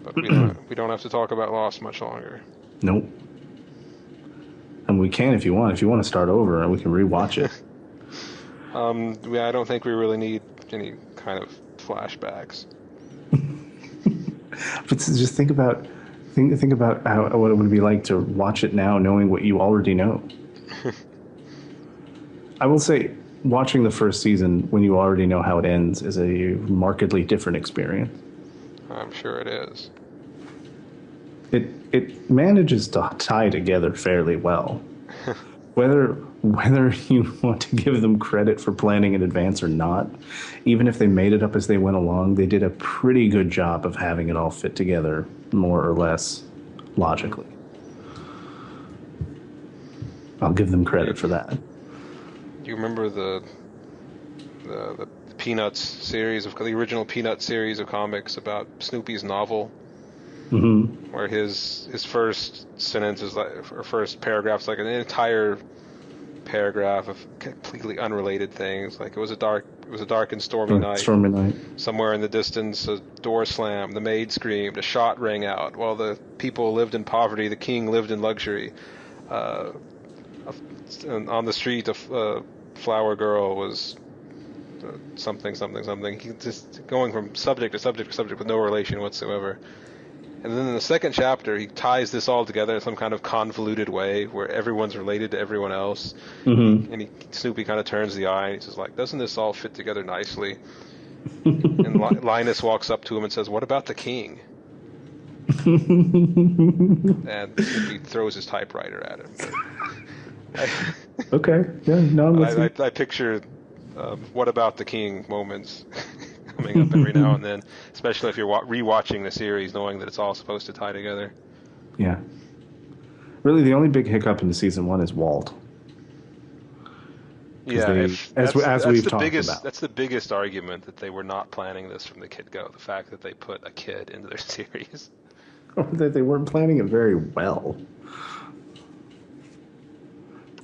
But we don't have to talk about Lost much longer. Nope. And we can if you want. If you want to start over, and we can rewatch it. I don't think we really need any kind of flashbacks. But just think about what it would be like to watch it now, knowing what you already know. I will say, watching the first season when you already know how it ends is a markedly different experience. I'm sure it is. It manages to tie together fairly well. Whether you want to give them credit for planning in advance or not, even if they made it up as they went along, they did a pretty good job of having it all fit together more or less logically. I'll give them credit for that. Do you remember the Peanuts series the original Peanuts series of comics about Snoopy's novel? Mm-hmm. Where his first sentence is like, or first paragraph is like an entire paragraph of completely unrelated things. Like it was a dark and stormy night. Stormy night. Somewhere in the distance, a door slammed. The maid screamed. A shot rang out. While the people lived in poverty, the king lived in luxury. And on the street, a flower girl was something. He just going from subject to subject to subject with no relation whatsoever. And then in the second chapter, he ties this all together in some kind of convoluted way where everyone's related to everyone else. Mm-hmm. And Snoopy kind of turns the eye and he says, like, doesn't this all fit together nicely? And Linus walks up to him and says, what about the king? And Snoopy throws his typewriter at him. Okay. Yeah, no, I'm listening. I picture what about the king moments coming up every now and then, especially if you're rewatching the series knowing that it's all supposed to tie together. Yeah. Really, the only big hiccup in season 1 is Walt. Yeah, as we've talked about. That's the biggest argument, that they were not planning this from the get-go, the fact that they put a kid into their series. Or that they weren't planning it very well.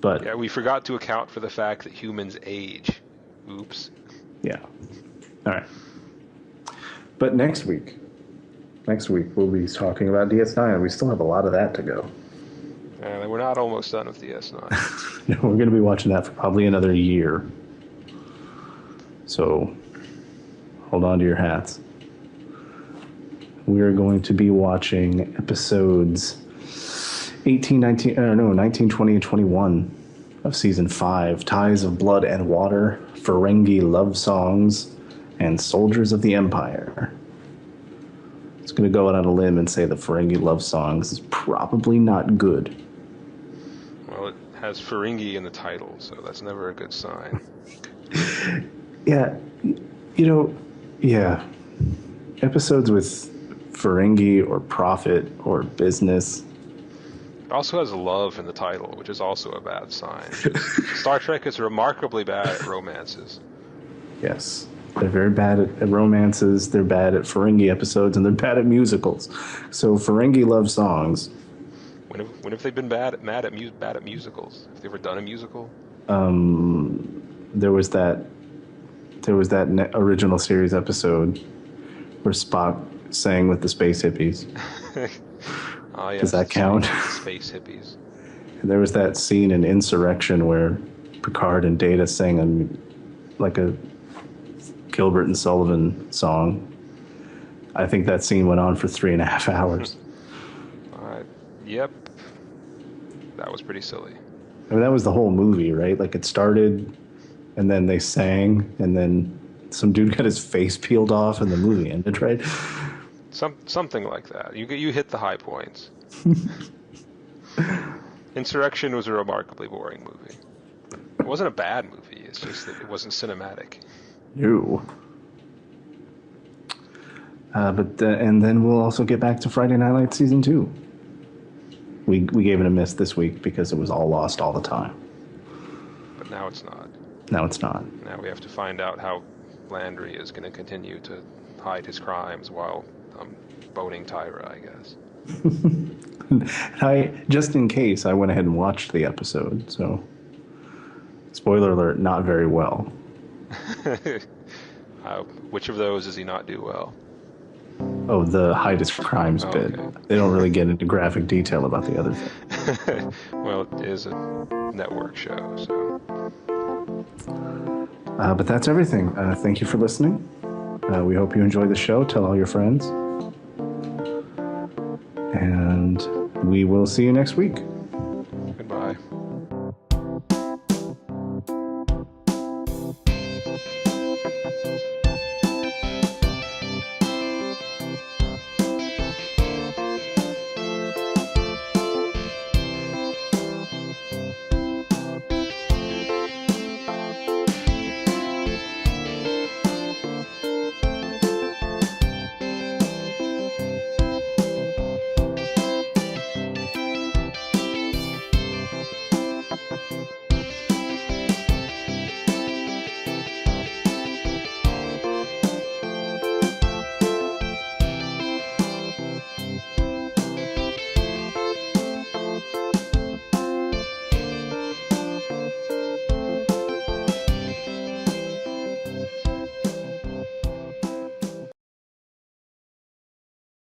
But yeah, we forgot to account for the fact that humans age. Oops. Yeah. All right. But next week we'll be talking about DS9. We still have a lot of that to go. And we're not almost done with DS9. No, we're going to be watching that for probably another year. So hold on to your hats. We are going to be watching episodes 19, 20, and 21 of Season 5, Ties of Blood and Water, Ferengi Love Songs, and Soldiers of the Empire. It's going to go out on a limb and say the Ferengi Love Songs is probably not good. Well, it has Ferengi in the title, so that's never a good sign. Yeah, yeah. Episodes with Ferengi or Prophet or Business. It also has love in the title, which is also a bad sign. Star Trek is remarkably bad at romances. Yes. They're very bad at romances, they're bad at Ferengi episodes, and they're bad at musicals. So Ferengi Love Songs. When have they been bad at musicals? Have they ever done a musical? There was that original series episode where Spock sang with the space hippies. Oh, yes, does that count? Space hippies. And there was that scene in Insurrection where Picard and Data sang like a Gilbert and Sullivan song. I think that scene went on for 3.5 hours. Yep. That was pretty silly. I mean, that was the whole movie, right? Like, it started, and then they sang, and then some dude got his face peeled off, and the movie ended, right? Something like that. You hit the high points. Insurrection was a remarkably boring movie. It wasn't a bad movie. It's just that it wasn't cinematic. No. And then we'll also get back to Friday Night Lights Season 2. We gave it a miss this week because it was all lost all the time. But now it's not. Now it's not. Now we have to find out how Landry is going to continue to hide his crimes while boning Tyra, I guess. Just in case, I went ahead and watched the episode, so spoiler alert, not very well. Which of those does he not do well? Oh, the hide his crimes bit. Okay. They don't really get into graphic detail about the other thing. Well, it is a network show, so. But that's everything. Thank you for listening. We hope you enjoy the show. Tell all your friends. And we will see you next week.